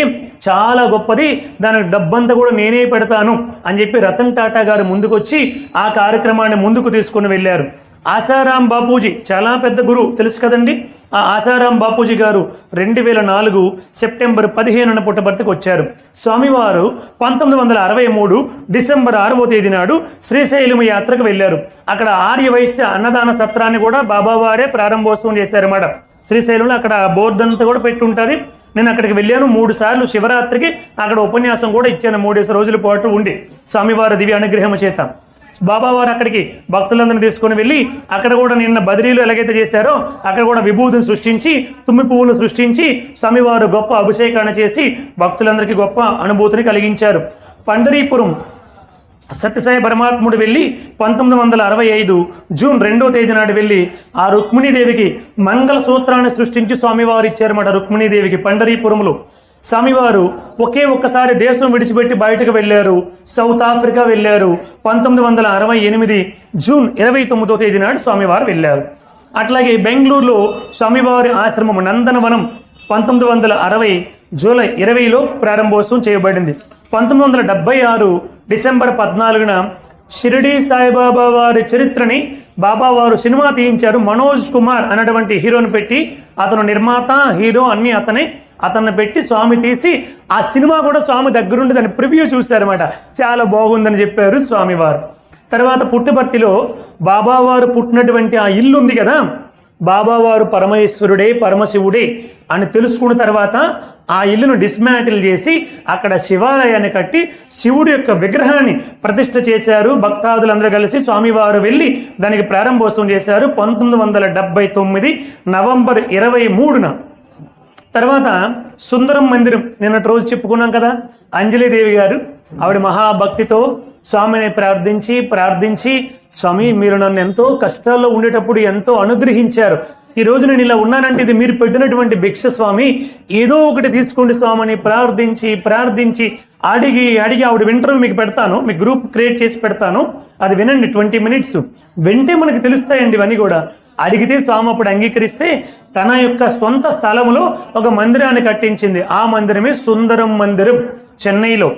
చాలా గొప్పది, దానికి డబ్బంతా కూడా నేనే పెడతాను అని చెప్పి రతన్ టాటా గారు ముందుకొచ్చి ఆ కార్యక్రమాన్ని ముందుకు తీసుకుని వెళ్ళారు. ఆసారాం బాపూజీ చాలా పెద్ద గురువు తెలుసు కదండి. ఆ ఆసారాం బాపూజీ గారు 2004 సెప్టెంబర్ 15న పుట్టపర్తికి వచ్చారు. స్వామివారు 1963 డిసెంబర్ 6వ తేదీ నాడు శ్రీశైలం యాత్రకు వెళ్ళారు. అక్కడ ఆర్యవైశ్య అన్నదాన సత్రాన్ని కూడా బాబావారే ప్రారంభోత్సవం చేశారన్నమాట. శ్రీశైలంలో అక్కడ బోర్డు అంతా కూడా పెట్టి ఉంటుంది. నేను అక్కడికి వెళ్ళాను 3 సార్లు. శివరాత్రికి అక్కడ ఉపన్యాసం కూడా ఇచ్చాను 3 రోజుల పాటు ఉండి స్వామివారి దివ్య అనుగ్రహం చేత. బాబావారు అక్కడికి భక్తులందరినీ తీసుకొని వెళ్ళి అక్కడ కూడా నిన్న బదిరీలు ఎలాగైతే చేశారో అక్కడ కూడా విభూతిని సృష్టించి తుమ్మి పువ్వులు సృష్టించి స్వామివారు గొప్ప అభిషేకాన్ని చేసి భక్తులందరికీ గొప్ప అనుభూతిని కలిగించారు. పండరీపురం సత్యసాయి పరమాత్ముడు వెళ్ళి 1965 జూన్ 2వ తేదీ నాడు వెళ్ళి ఆ రుక్మిణీదేవికి మంగళ సూత్రాన్ని సృష్టించి స్వామివారు ఇచ్చారన్నమాట. రుక్మిణీదేవికి పండరీపురంలో స్వామివారు ఒక్కసారి దేశం విడిచిపెట్టి బయటకు వెళ్ళారు. సౌత్ ఆఫ్రికా వెళ్ళారు. 1968 జూన్ 29వ తేదీ నాడు స్వామివారు వెళ్ళారు. అట్లాగే బెంగళూరులో స్వామివారి ఆశ్రమం నందనవనం 1960 జూలై 20లో ప్రారంభోత్సవం చేయబడింది. 1976 డిసెంబర్ 14న షిరిడీ సాయిబాబా వారి చరిత్రని బాబావారు సినిమా తీయించారు. మనోజ్ కుమార్ అనేటువంటి హీరోని పెట్టి, అతను నిర్మాత హీరో అన్నీ అతన్ని పెట్టి స్వామి తీసి ఆ సినిమా కూడా స్వామి దగ్గరుండి దాన్ని ప్రివ్యూ చూశారన్నమాట. చాలా బాగుందని చెప్పారు స్వామివారు. తర్వాత పుట్టపర్తిలో బాబావారు పుట్టినటువంటి ఆ ఇల్లు ఉంది కదా, బాబావారు పరమేశ్వరుడే పరమశివుడే అని తెలుసుకున్న తర్వాత ఆ ఇల్లును డిస్మాంటిల్ చేసి అక్కడ శివాలయాన్ని కట్టి శివుడి యొక్క విగ్రహాన్ని ప్రతిష్ఠ చేశారు. భక్తాదులందరూ కలిసి స్వామివారు వెళ్ళి దానికి ప్రారంభోత్సవం చేశారు 1979 నవంబర్ 23న. తర్వాత సుందరం మందిరం నిన్నటి రోజు చెప్పుకున్నాం కదా, అంజలిదేవి గారు ఆవిడ మహాభక్తితో స్వామిని ప్రార్థించి స్వామి మీరు నన్ను ఎంతో కష్టాల్లో ఉండేటప్పుడు ఎంతో అనుగ్రహించారు, ఈ రోజు నేను ఇలా ఉన్నానంటే ఇది మీరు పెట్టినటువంటి భిక్ష స్వామి, ఏదో ఒకటి తీసుకోండి స్వామి అని ప్రార్థించి అడిగి ఆవిడ వింటర్వ్యూ మీకు పెడతాను, మీ గ్రూప్ క్రియేట్ చేసి పెడతాను, అది వినండి 20 minutes వింటే మనకు తెలుస్తాయండి ఇవన్నీ కూడా. అడిగితే స్వామి అప్పుడు అంగీకరిస్తే తన యొక్క సొంత స్థలంలో ఒక మందిరాన్ని కట్టించింది. ఆ మందిరమే సుందరం మందిరం చెన్నైలో.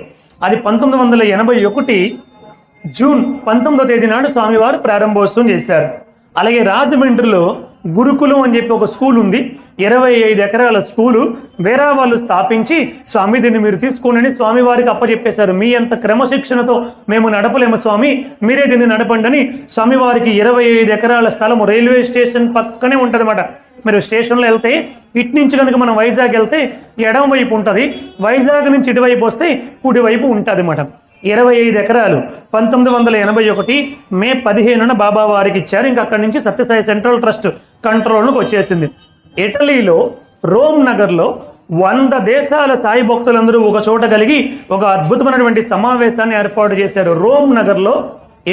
అది 1981 జూన్ 19వ తేదీ నాడు స్వామివారు ప్రారంభోత్సవం చేశారు. అలాగే రాజమండ్రిలో గురుకులం అని చెప్పి ఒక స్కూల్ ఉంది, 25 ఎకరాల స్కూలు వేరే వాళ్ళు స్థాపించి స్వామి దీన్ని మీరు తీసుకోండి స్వామివారికి అప్పచెప్పేశారు. మీ అంత క్రమశిక్షణతో మేము నడపలేము స్వామి, మీరే దీన్ని నడపండి అని స్వామివారికి 25 ఎకరాల స్థలము రైల్వే స్టేషన్ పక్కనే ఉంటుంది అన్నమాట. మీరు స్టేషన్లో వెళ్తే ఇటు నుంచి కనుక మనం వైజాగ్ వెళ్తే ఎడమ వైపు ఉంటుంది, వైజాగ్ నుంచి ఇటువైపు వస్తే కుడివైపు ఉంటుంది అన్నమాట. 25 ఎకరాలు 1981 మే 15న బాబావారికి ఇచ్చారు. ఇంకా అక్కడి నుంచి సత్యసాయి సెంట్రల్ ట్రస్ట్ కంట్రోల్కి వచ్చేసింది. ఇటలీలో రోమ్ నగర్లో 100 దేశాల సాయి భక్తులందరూ ఒక చోట కలిగి ఒక అద్భుతమైనటువంటి సమావేశాన్ని ఏర్పాటు చేశారు. రోమ్ నగర్లో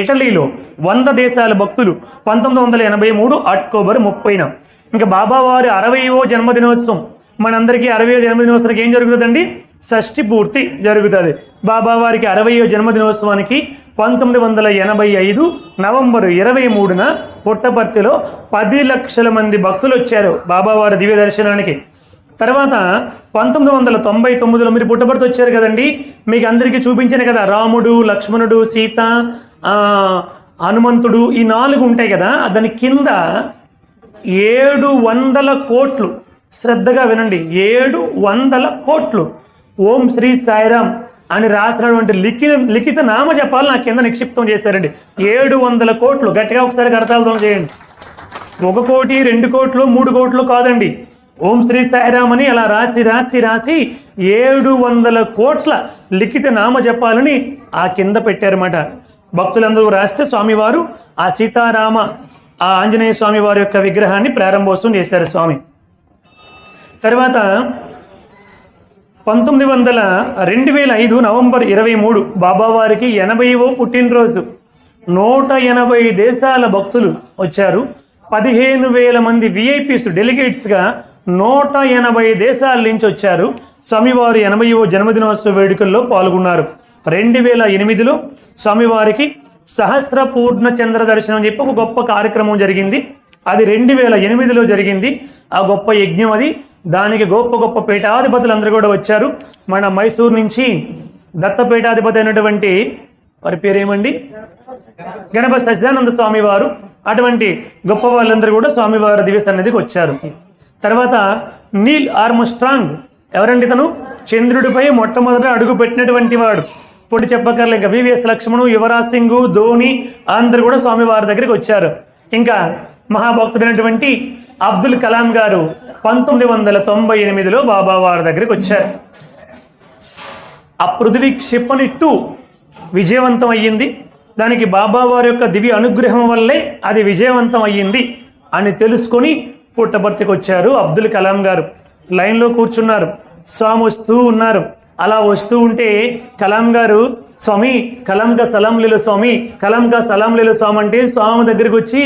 ఇటలీలో 100 దేశాల భక్తులు 1983 అక్టోబర్ 30న. ఇంకా బాబావారి 60వ జన్మదినోత్సవం, మనందరికీ 60వ జన్మదినోత్సవానికి ఏం జరుగుతుందండి? షష్ఠి పూర్తి జరుగుతుంది. బాబావారికి 60వ జన్మదినోత్సవానికి 1985 నవంబర్ 23న పుట్టపర్తిలో 10 లక్షల మంది భక్తులు వచ్చారు బాబావారి దివ్య దర్శనానికి. తర్వాత 1999లో మీరు పుట్టపర్తి వచ్చారు కదండి, మీకు అందరికీ చూపించాను కదా, రాముడు, లక్ష్మణుడు, సీత, హనుమంతుడు, ఈ 4 ఉంటాయి కదా, దాని కింద 700 కోట్లు, శ్రద్ధగా వినండి, 700 కోట్లు ఓం శ్రీ సాయిరామ్ అని రాసినటువంటి లిఖిత నామ జపాలు నా కింద నిక్షిప్తం చేశారండి. 700 కోట్లు, గట్టిగా ఒకసారి కరతాలతో చేయండి. 1 కోటి 2 కోట్లు 3 కోట్లు కాదండి, ఓం శ్రీ సాయిరామ్ అని అలా రాసి 700 కోట్ల లిఖిత నామ జపాలని ఆ కింద పెట్టారన్నమాట. భక్తులందరూ రాస్తే స్వామివారు ఆ సీతారామ ఆ ఆంజనేయ స్వామి వారి యొక్క విగ్రహాన్ని ప్రారంభోత్సవం చేశారు స్వామి. తర్వాత 2005 నవంబర్ 23 బాబావారికి 80వ పుట్టినరోజు. 180 దేశాల భక్తులు వచ్చారు. 15,000 మంది విఐపీస్ డెలిగేట్స్గా 180 దేశాల నుంచి వచ్చారు. స్వామివారి 80వ జన్మదినోత్సవ వేడుకల్లో పాల్గొన్నారు. 2008లో స్వామివారికి సహస్ర పూర్ణ చంద్ర దర్శనం అని చెప్పి ఒక గొప్ప కార్యక్రమం జరిగింది. అది 2008లో జరిగింది. ఆ గొప్ప యజ్ఞం అది. దానికి గొప్ప పీఠాధిపతులందరూ కూడా వచ్చారు. మన మైసూరు నుంచి దత్తపీఠాధిపతి అయినటువంటి వారి పేరేమండి, గణపతి సచ్చిదానంద స్వామి వారు, అటువంటి గొప్ప వాళ్ళందరూ కూడా స్వామివారి దివ్య సన్నిధికి వచ్చారు. తర్వాత నీల్ ఆర్మ్స్ట్రాంగ్ ఎవరండి? తను చంద్రుడిపై మొట్టమొదట అడుగు పెట్టినటువంటి వాడు. ఇప్పుడు చెప్పక్కర్లే, ఇంకా వివిఎస్ లక్ష్మణు, యువరాజ్ సింగ్, ధోని అందరూ కూడా స్వామివారి దగ్గరికి వచ్చారు. ఇంకా మహాభక్తుడైనటువంటి అబ్దుల్ కలాం గారు 1998లో బాబావారి దగ్గరికి వచ్చారు. ఆ పృథ్వీ క్షిపణి 2 విజయవంతం అయ్యింది. దానికి బాబావారి యొక్క దివ్య అనుగ్రహం వల్లే అది విజయవంతం అయ్యింది అని తెలుసుకొని పుట్టపర్తికి వచ్చారు. అబ్దుల్ కలాం గారు లైన్లో కూర్చున్నారు. స్వామి వస్తూ ఉన్నారు. అలా వస్తూ ఉంటే కలాం గారు, స్వామి కలాంకా సలాం లేలో స్వామి, కలాంకా సలాం లేలో స్వామి అంటే స్వామి దగ్గరికి వచ్చి,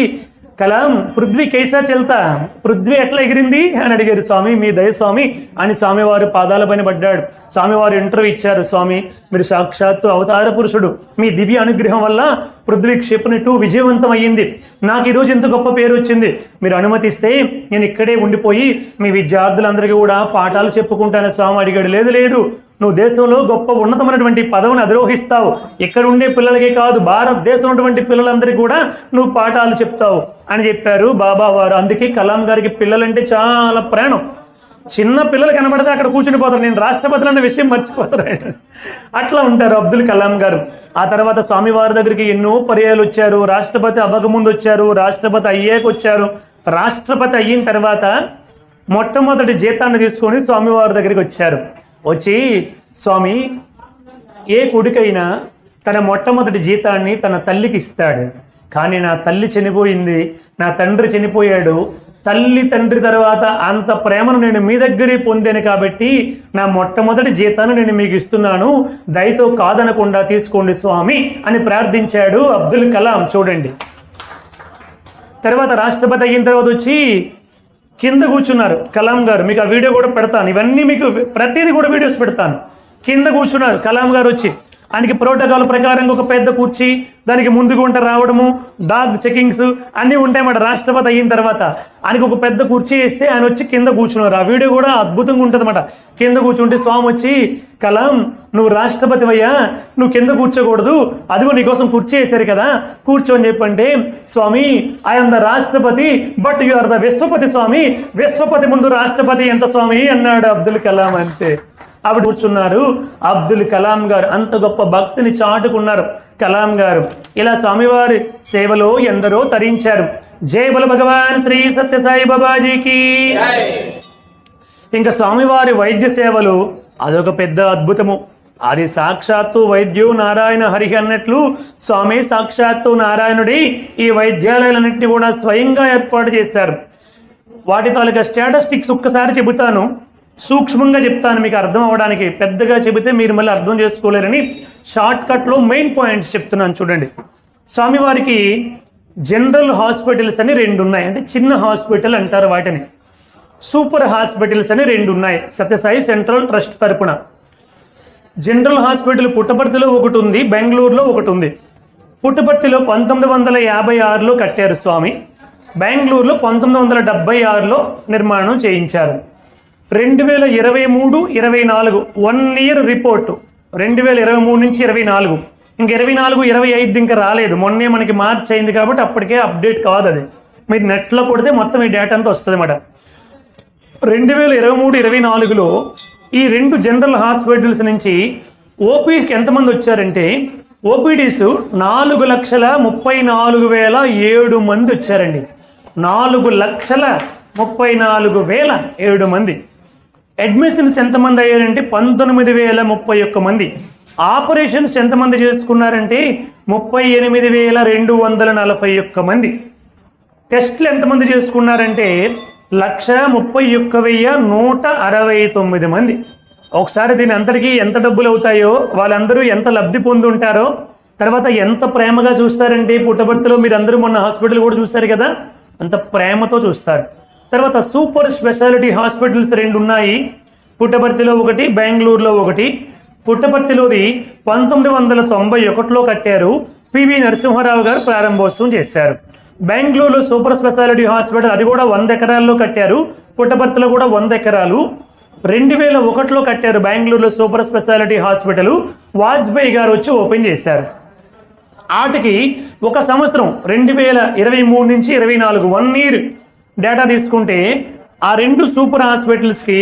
కలాం పృథ్వీ కైసా చెల్తా, పృథ్వీ ఎట్లా ఎగిరింది అని అడిగారు. స్వామి మీ దయ స్వామి అని స్వామివారు పాదాల పైన పడ్డాడు. స్వామివారు ఇంటర్వ్యూ ఇచ్చారు. స్వామి మీరు సాక్షాత్తు అవతార పురుషుడు, మీ దివ్య అనుగ్రహం వల్ల పృథ్వీ క్షిపణి 2 విజయవంతం అయ్యింది. నాకు ఈరోజు ఎంత గొప్ప పేరు వచ్చింది. మీరు అనుమతిస్తే నేను ఇక్కడే ఉండిపోయి మీ విద్యార్థులందరికీ కూడా పాఠాలు చెప్పుకుంటాను. స్వామి అడిగాడు. లేదు, నువ్వు దేశంలో గొప్ప ఉన్నతమైనటువంటి పదవిని అధిరోహిస్తావు. ఇక్కడ ఉండే పిల్లలకే కాదు, భారతదేశం ఉన్నటువంటి పిల్లలందరికీ కూడా నువ్వు పాఠాలు చెప్తావు అని చెప్పారు బాబావారు. అందుకే కలాం గారికి పిల్లలంటే చాలా ప్రాణం. చిన్న పిల్లలు కనబడితే అక్కడ కూర్చుని పోతారు, నేను రాష్ట్రపతులు అన్న విషయం మర్చిపోతారు. అట్లా ఉంటారు అబ్దుల్ కలాం గారు. ఆ తర్వాత స్వామివారి దగ్గరికి ఎన్నో పర్యాలు వచ్చారు. రాష్ట్రపతి అవ్వకముందు వచ్చారు, రాష్ట్రపతి అయ్యాక వచ్చారు. రాష్ట్రపతి అయిన తర్వాత మొట్టమొదటి జీతాన్ని తీసుకొని స్వామివారి దగ్గరికి వచ్చారు. వచ్చి, స్వామి, ఏ కొడుకైనా తన మొట్టమొదటి జీతాన్ని తన తల్లికి ఇస్తాడు. కానీ నా తల్లి చనిపోయింది, నా తండ్రి చనిపోయాడు. తల్లి తండ్రి తర్వాత అంత ప్రేమను నేను మీ దగ్గరే పొందాను కాబట్టి నా మొట్టమొదటి జీతాన్ని నేను మీకు ఇస్తున్నాను, దయతో కాదనకుండా తీసుకోండి స్వామి అని ప్రార్థించాడు అబ్దుల్ కలాం. చూడండి, తర్వాత రాష్ట్రపతి అయిన తర్వాత వచ్చి కింద కూర్చున్నారు కలాం గారు. మీకు ఆ వీడియో కూడా పెడతాను, ఇవన్నీ మీకు ప్రతిదీ కూడా వీడియోస్ పెడతాను. కింద కూర్చున్నారు కలాం గారు. వచ్చి ఆయనకి ప్రోటోకాల్ ప్రకారంగా ఒక పెద్ద కుర్చీ, దానికి ముందు గుంట రావడము, డాగ్ చెకింగ్స్ అన్నీ ఉంటాయన్నమాట. రాష్ట్రపతి అయిన తర్వాత ఆయనకి ఒక పెద్ద కుర్చీ వేస్తే ఆయన వచ్చి కింద కూర్చున్నారు. ఆ వీడియో కూడా అద్భుతంగా ఉంటుంది అన్నమాట. కింద కూర్చుంటే స్వామి వచ్చి, కలాం, నువ్వు రాష్ట్రపతి అయ్యా, నువ్వు కింద కూర్చోకూడదు, అదిగో నీకోసం కుర్చీ వేశారు కదా, కూర్చో అని చెప్పంటే, Swami, I'm the Rashtrapati but you are the Vishwapati Swami, విశ్వపతి ముందు రాష్ట్రపతి ఎంత స్వామి అన్నాడు అబ్దుల్ కలాం. అంతే, ఆవిడ కూర్చున్నారు. అబ్దుల్ కలాం గారు అంత గొప్ప భక్తిని చాటుకున్నారు కలాం గారు. ఇలా స్వామివారి సేవలో ఎందరో తరించారు. జై బల భగవాన్ శ్రీ సత్యసాయి బాబాజీకి. ఇంకా స్వామివారి వైద్య సేవలు అదొక పెద్ద అద్భుతము. అది సాక్షాత్తు వైద్యు నారాయణ హరి అన్నట్లు స్వామి సాక్షాత్తు నారాయణుడి ఈ వైద్యాలయాలన్నింటినీ కూడా స్వయంగా ఏర్పాటు చేశారు. వాటి తాలూకా స్టాటిస్టిక్స్ ఒక్కసారి చెబుతాను, సూక్ష్మంగా చెప్తాను మీకు అర్థం అవ్వడానికి. పెద్దగా చెబితే మీరు మళ్ళీ అర్థం చేసుకోలేరని షార్ట్ కట్లో మెయిన్ పాయింట్స్ చెప్తున్నాను. చూడండి, స్వామివారికి జనరల్ హాస్పిటల్స్ అని 2 ఉన్నాయి. అంటే చిన్న హాస్పిటల్ అంటారు వాటిని. సూపర్ హాస్పిటల్స్ అని 2 ఉన్నాయి సత్యసాయి సెంట్రల్ ట్రస్ట్ తరపున. జనరల్ హాస్పిటల్ పుట్టపర్తిలో ఒకటి ఉంది, బెంగళూరులో ఒకటి ఉంది. పుట్టపర్తిలో 1956లో కట్టారు స్వామి, బెంగళూరులో 1976లో నిర్మాణం చేయించారు. 2023-24 1 ఇయర్ రిపోర్టు, 2023 నుంచి 24, ఇంక 24-25 ఇంకా రాలేదు. మొన్నే మనకి మార్చి అయింది కాబట్టి అప్పటికే అప్డేట్ కాదు. అది మీరు నెట్లో కొడితే మొత్తం ఈ డేటా అంతా వస్తుంది అన్నమాట. 2023-24లో ఈ 2 జనరల్ హాస్పిటల్స్ నుంచి ఓపీకి ఎంతమంది వచ్చారంటే, ఓపీడీస్ 4,34,007 మంది వచ్చారండి. 4,34,007 మంది. అడ్మిషన్స్ ఎంతమంది అయ్యారంటే 19,031 మంది. ఆపరేషన్స్ ఎంతమంది చేసుకున్నారంటే 38,241 మంది. టెస్టులు ఎంతమంది చేసుకున్నారంటే 131,169 మంది. ఒకసారి దీని అంతటికీ ఎంత డబ్బులు అవుతాయో, వాళ్ళందరూ ఎంత లబ్ధి పొందుంటారో, తర్వాత ఎంత ప్రేమగా చూస్తారంటే పుట్టపర్తిలో మీరు అందరూ మొన్న హాస్పిటల్ కూడా చూస్తారు కదా, అంత ప్రేమతో చూస్తారు. తర్వాత సూపర్ స్పెషాలిటీ హాస్పిటల్స్ 2 ఉన్నాయి. పుట్టపర్తిలో ఒకటి, బెంగళూరులో ఒకటి. పుట్టపర్తిలోది 1991లో కట్టారు. పివి నరసింహారావు గారు ప్రారంభోత్సవం చేశారు. బెంగళూరులో సూపర్ స్పెషాలిటీ హాస్పిటల్, అది కూడా 100 ఎకరాల్లో కట్టారు. పుట్టపర్తిలో కూడా 100 ఎకరాలు. 2001లో కట్టారు బెంగళూరులో సూపర్ స్పెషాలిటీ హాస్పిటల్. వాజ్పేయి గారు వచ్చి ఓపెన్ చేశారు. వాటికి ఒక సంవత్సరం 2023 నుంచి 24 1 ఇయర్ డేటా తీసుకుంటే ఆ 2 సూపర్ హాస్పిటల్స్కి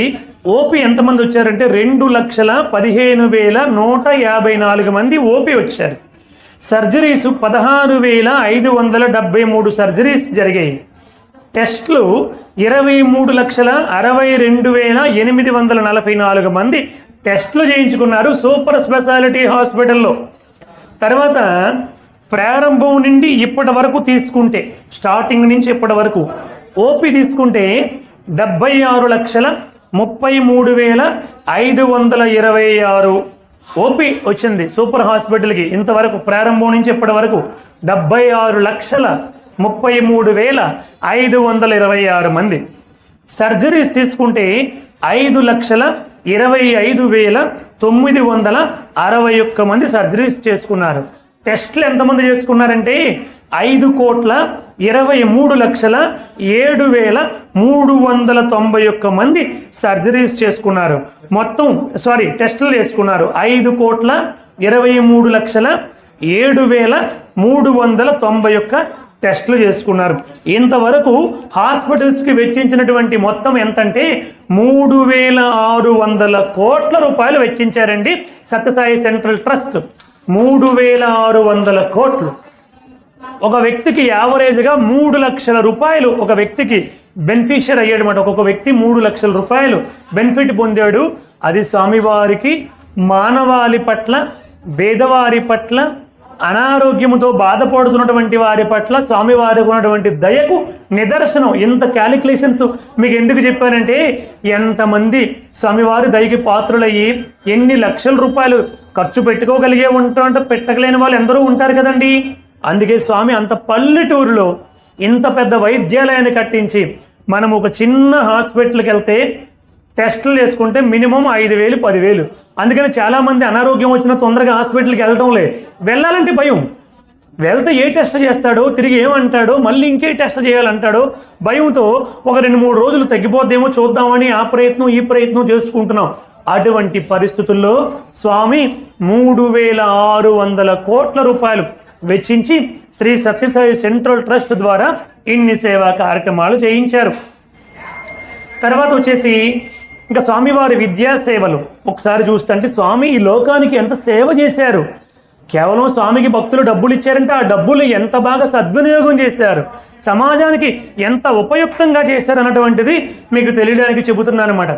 ఓపీ ఎంతమంది వచ్చారంటే 2,15,154 మంది ఓపీ వచ్చారు. సర్జరీస్ 16,573 సర్జరీస్ జరిగాయి. టెస్టులు 23,62,844 మంది టెస్టులు చేయించుకున్నారు సూపర్ స్పెషాలిటీ హాస్పిటల్లో. తర్వాత ప్రారంభం నుండి ఇప్పటి వరకు తీసుకుంటే, స్టార్టింగ్ నుంచి ఇప్పటి వరకు ఓపీ తీసుకుంటే 76,33,526 ఓపీ వచ్చింది సూపర్ హాస్పిటల్కి. ఇంతవరకు ప్రారంభం నుంచి ఇప్పటి వరకు 76,33,526 మంది. సర్జరీస్ తీసుకుంటే 5,25,961 మంది సర్జరీస్ చేసుకున్నారు. టెస్టులు ఎంతమంది చేసుకున్నారంటే 5,23,07,391 మంది సర్జరీస్ చేసుకున్నారు. మొత్తం టెస్టులు చేసుకున్నారు 5,23,07,391 టెస్టులు చేసుకున్నారు. ఇంతవరకు హాస్పిటల్స్కి వెచ్చించినటువంటి మొత్తం ఎంతంటే 3,600 కోట్ల రూపాయలు వెచ్చించారండి సత్యసాయి సెంట్రల్ ట్రస్ట్. 3,600 కోట్లు. ఒక వ్యక్తికి యావరేజ్గా 3 లక్షల రూపాయలు ఒక వ్యక్తికి బెనిఫిషియర్ అయ్యాడనమాట. ఒక్కొక్క వ్యక్తి 3 లక్షల రూపాయలు బెనిఫిట్ పొందాడు. అది స్వామివారికి మానవాళి పట్ల, పేదవారి పట్ల, అనారోగ్యంతో బాధపడుతున్నటువంటి వారి పట్ల స్వామివారికి ఉన్నటువంటి దయకు నిదర్శనం. ఇంత క్యాలిక్యులేషన్స్ మీకు ఎందుకు చెప్పానంటే, ఎంతమంది స్వామివారి దయకి పాత్రులయ్యి ఎన్ని లక్షల రూపాయలు ఖర్చు పెట్టుకోగలిగే ఉంటారంటే పెట్టగలేని వాళ్ళు ఎందరో ఉంటారు కదండి. అందుకే స్వామి అంత పల్లెటూరులో ఇంత పెద్ద వైద్యాలయాన్ని కట్టించి, మనం ఒక చిన్న హాస్పిటల్కి వెళ్తే టెస్టులు చేసుకుంటే మినిమం 5,000, 10,000. అందుకని చాలామంది అనారోగ్యం వచ్చినా తొందరగా హాస్పిటల్కి వెళ్ళటంలే. వెళ్ళాలంటే భయం. వెళ్తే ఏ టెస్ట్ చేస్తాడో, తిరిగి ఏమంటాడో, మళ్ళీ ఇంకే టెస్ట్ చేయాలంటాడో భయంతో ఒక 2-3 రోజులు తగ్గిపోద్దేమో చూద్దామని ఆ ప్రయత్నం ఈ ప్రయత్నం చేసుకుంటున్నాం. అటువంటి పరిస్థితుల్లో స్వామి 3,600 కోట్ల రూపాయలు వెచ్చించి శ్రీ సత్యసాయి సెంట్రల్ ట్రస్ట్ ద్వారా ఇన్ని సేవా కార్యక్రమాలు చేయించారు. తర్వాత వచ్చేసి ఇంకా స్వామివారి విద్యా సేవలు ఒకసారి చూస్తుంటే స్వామి ఈ లోకానికి ఎంత సేవ చేశారు. కేవలం స్వామికి భక్తులు డబ్బులు ఇచ్చారంటే ఆ డబ్బులు ఎంత బాగా సద్వినియోగం చేశారు, సమాజానికి ఎంత ఉపయుక్తంగా చేశారు అన్నటువంటిది మీకు తెలియడానికి చెబుతున్నాను అనమాట.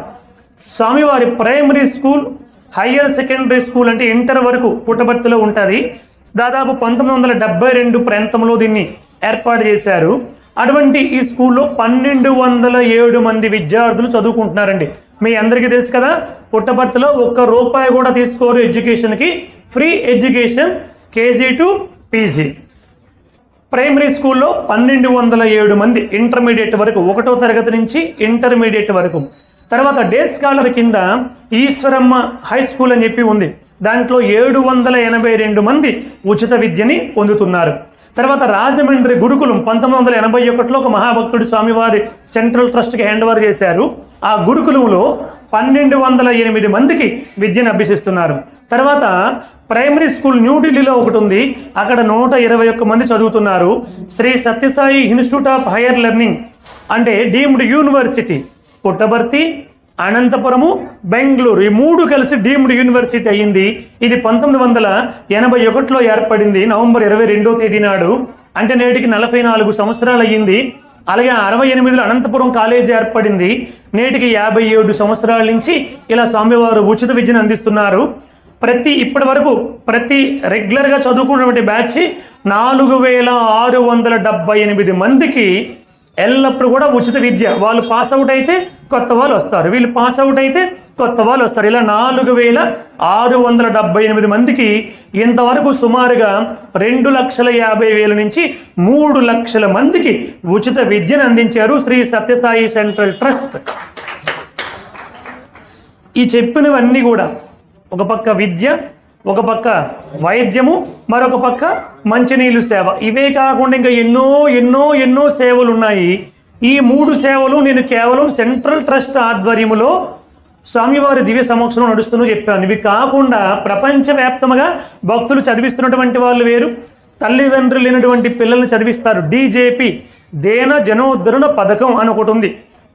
స్వామివారి primary school, higher secondary school అంటే ఇంటర్ వరకు పుట్టపర్తిలో ఉంటుంది. దాదాపు 1972 ప్రాంతంలో దీన్ని ఏర్పాటు చేశారు. అటువంటి ఈ స్కూల్లో 1,207 మంది విద్యార్థులు చదువుకుంటున్నారండి. మీ అందరికీ తెలుసు కదా, పుట్టపర్తిలో ₹1 కూడా తీసుకోరు ఎడ్యుకేషన్కి. Free education KG to PG. Primary స్కూల్లో 1,207 మంది ఇంటర్మీడియట్ వరకు, 1వ తరగతి నుంచి ఇంటర్మీడియట్ వరకు. తర్వాత డే స్కాలర్ కింద ఈశ్వరమ్మ హై స్కూల్ అని చెప్పి ఉంది. దాంట్లో 782 మంది ఉచిత విద్యని పొందుతున్నారు. తర్వాత రాజమండ్రి గురుకులం 1981లో ఒక మహాభక్తుడి స్వామివారి సెంట్రల్ ట్రస్ట్కి హ్యాండ్ ఓవర్ చేశారు. ఆ గురుకులంలో 1,208 మందికి విద్యను అభ్యసిస్తున్నారు. తర్వాత ప్రైమరీ స్కూల్ న్యూఢిల్లీలో ఒకటి ఉంది, అక్కడ 121 మంది చదువుతున్నారు. Shri Sathya Sai institute of higher learning అంటే డీమ్డ్ యూనివర్సిటీ పుట్టపర్తి, అనంతపురము, బెంగళూరు ఈ 3 కలిసి డీమ్డ్ యూనివర్సిటీ అయ్యింది. ఇది 1981లో ఏర్పడింది నవంబర్ 22వ తేదీ నాడు. అంటే నేటికి 44 సంవత్సరాలు అయ్యింది. అలాగే 68లో అనంతపురం కాలేజీ ఏర్పడింది. నేటికి 57 సంవత్సరాల నుంచి ఇలా స్వామివారు ఉచిత విద్యను అందిస్తున్నారు. ఇప్పటి వరకు ప్రతి రెగ్యులర్గా చదువుకున్నటువంటి బ్యాచ్ 4,678 మందికి ఎల్లప్పుడు కూడా ఉచిత విద్య. వాళ్ళు పాస్ అవుట్ అయితే కొత్త వాళ్ళు వస్తారు, వీళ్ళు పాస్ అవుట్ అయితే కొత్త వాళ్ళు వస్తారు. ఇలా 4,678 మందికి ఇంతవరకు సుమారుగా 2,50,000 నుంచి 3 లక్షల మందికి ఉచిత విద్యను అందించారు శ్రీ సత్యసాయి సెంట్రల్ ట్రస్ట్. ఈ చెప్పినవన్నీ కూడా ఒక పక్క విద్య, ఒక పక్క వైద్యము, మరొక పక్క మంచినీళ్ళు సేవ. ఇవే కాకుండా ఇంకా ఎన్నో ఎన్నో ఎన్నో సేవలు ఉన్నాయి. ఈ 3 సేవలు నేను కేవలం సెంట్రల్ ట్రస్ట్ ఆధ్వర్యంలో స్వామివారి దివ్య సమక్షంలో నడుస్తూనే చెప్పాను. ఇవి కాకుండా ప్రపంచవ్యాప్తంగా భక్తులు చదివిస్తున్నటువంటి వాళ్ళు వేరు, తల్లిదండ్రులు లేనటువంటి పిల్లల్ని చదివిస్తారు. DJP దేన జనోద్ధరణ పథకం అని ఒకటి ఉంది.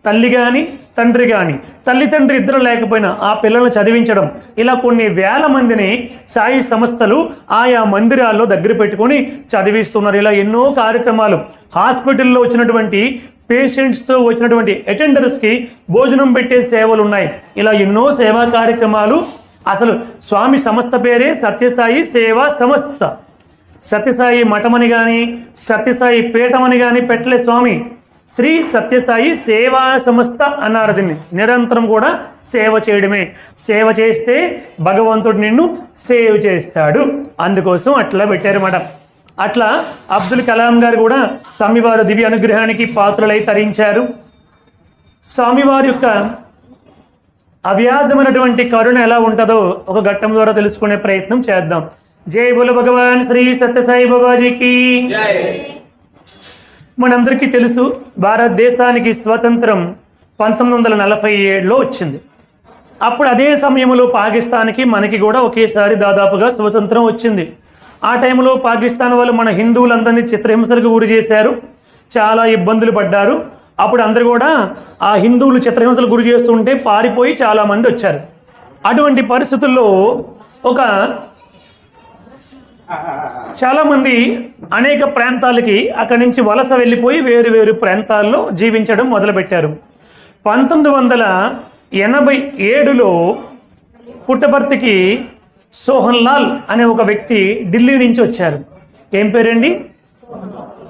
తల్లి కానీ తండ్రి కానీ, తల్లిదండ్రి ఇద్దరు లేకపోయినా ఆ పిల్లల్ని చదివించడం, ఇలా కొన్ని వేల మందిని సాయి సంస్థలు ఆయా మందిరాల్లో దగ్గర పెట్టుకొని చదివిస్తున్నారు. ఇలా ఎన్నో కార్యక్రమాలు. హాస్పిటల్లో వచ్చినటువంటి పేషెంట్స్తో వచ్చినటువంటి అటెండర్స్కి భోజనం పెట్టే సేవలు ఉన్నాయి. ఇలా ఎన్నో సేవా కార్యక్రమాలు. అసలు స్వామి సంస్థ పేరే సత్యసాయి సేవా సంస్థ. సత్యసాయి మఠమని కానీ సత్యసాయి పీఠమని కానీ పెట్టలే స్వామి. శ్రీ సత్యసాయి సేవా సంస్థ అన్నారు. దీన్ని నిరంతరం కూడా సేవ చేయడమే. సేవ చేస్తే భగవంతుడు నిన్ను సేవ్ చేస్తాడు, అందుకోసం అట్లా పెట్టారన్నమాట. అట్లా అబ్దుల్ కలాం గారు కూడా స్వామివారి దివ్య అనుగ్రహానికి పాత్రలై తరించారు. స్వామివారి యొక్క అవ్యాజమైనటువంటి కరుణ ఎలా ఉంటుందో ఒక ఘట్టం ద్వారా తెలుసుకునే ప్రయత్నం చేద్దాం. జై బోలో భగవాన్ శ్రీ సత్యసాయి బాబాజీకి. మనందరికీ తెలుసు, భారతదేశానికి స్వతంత్రం 1947లో వచ్చింది. అప్పుడు అదే సమయంలో పాకిస్తాన్కి మనకి కూడా ఒకేసారి దాదాపుగా స్వతంత్రం వచ్చింది. ఆ టైంలో పాకిస్తాన్ వాళ్ళు మన హిందువులందరినీ చిత్రహింసలకు గురి చేశారు, చాలా ఇబ్బందులు పడ్డారు. అప్పుడు అందరూ కూడా ఆ హిందువులు చిత్రహింసలు గురి చేస్తుంటే పారిపోయి చాలామంది వచ్చారు. అటువంటి పరిస్థితుల్లో ఒక చాలామంది అనేక ప్రాంతాలకి అక్కడి నుంచి వలస వెళ్ళిపోయి వేరు వేరు ప్రాంతాల్లో జీవించడం మొదలుపెట్టారు. 1987లో పుట్టపర్తికి సోహన్ లాల్ అనే ఒక వ్యక్తి ఢిల్లీ నుంచి వచ్చారు. ఏం పేరండి?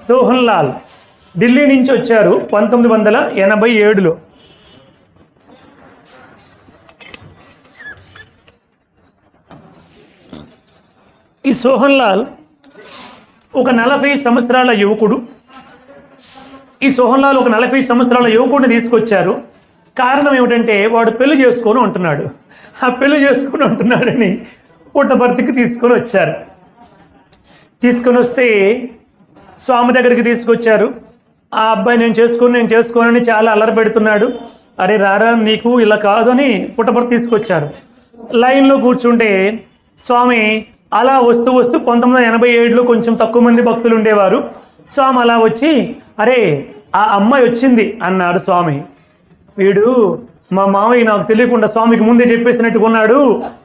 సోహన్ లాల్. ఢిల్లీ నుంచి వచ్చారు 1987లో. ఈ సోహన్ లాల్ ఒక 40 సంవత్సరాల యువకుడు. ఈ సోహన్ లాల్ ఒక 40 సంవత్సరాల యువకుడిని తీసుకొచ్చారు. కారణం ఏమిటంటే వాడు పెళ్లి చేసుకొని ఉంటున్నాడు. ఆ పెళ్లి చేసుకొని ఉంటున్నాడని పుట్టపర్తికి తీసుకొని వచ్చారు. తీసుకొని వస్తే స్వామి దగ్గరికి తీసుకొచ్చారు. ఆ అబ్బాయి నేను చేసుకోనని చాలా అల్లరి పెడుతున్నాడు. అరే రారా, నీకు ఇలా కాదు అని పుట్టపర్తి తీసుకొచ్చారు. లైన్లో కూర్చుంటే స్వామి అలా వస్తూ 1987లో కొంచెం తక్కువ మంది భక్తులు ఉండేవారు. స్వామి అలా వచ్చి, అరే ఆ అమ్మాయి వచ్చింది అన్నారు స్వామి. వీడు మా మామయ్య నాకు తెలియకుండా స్వామికి ముందే చెప్పేసినట్టుగా ఉన్నాడు,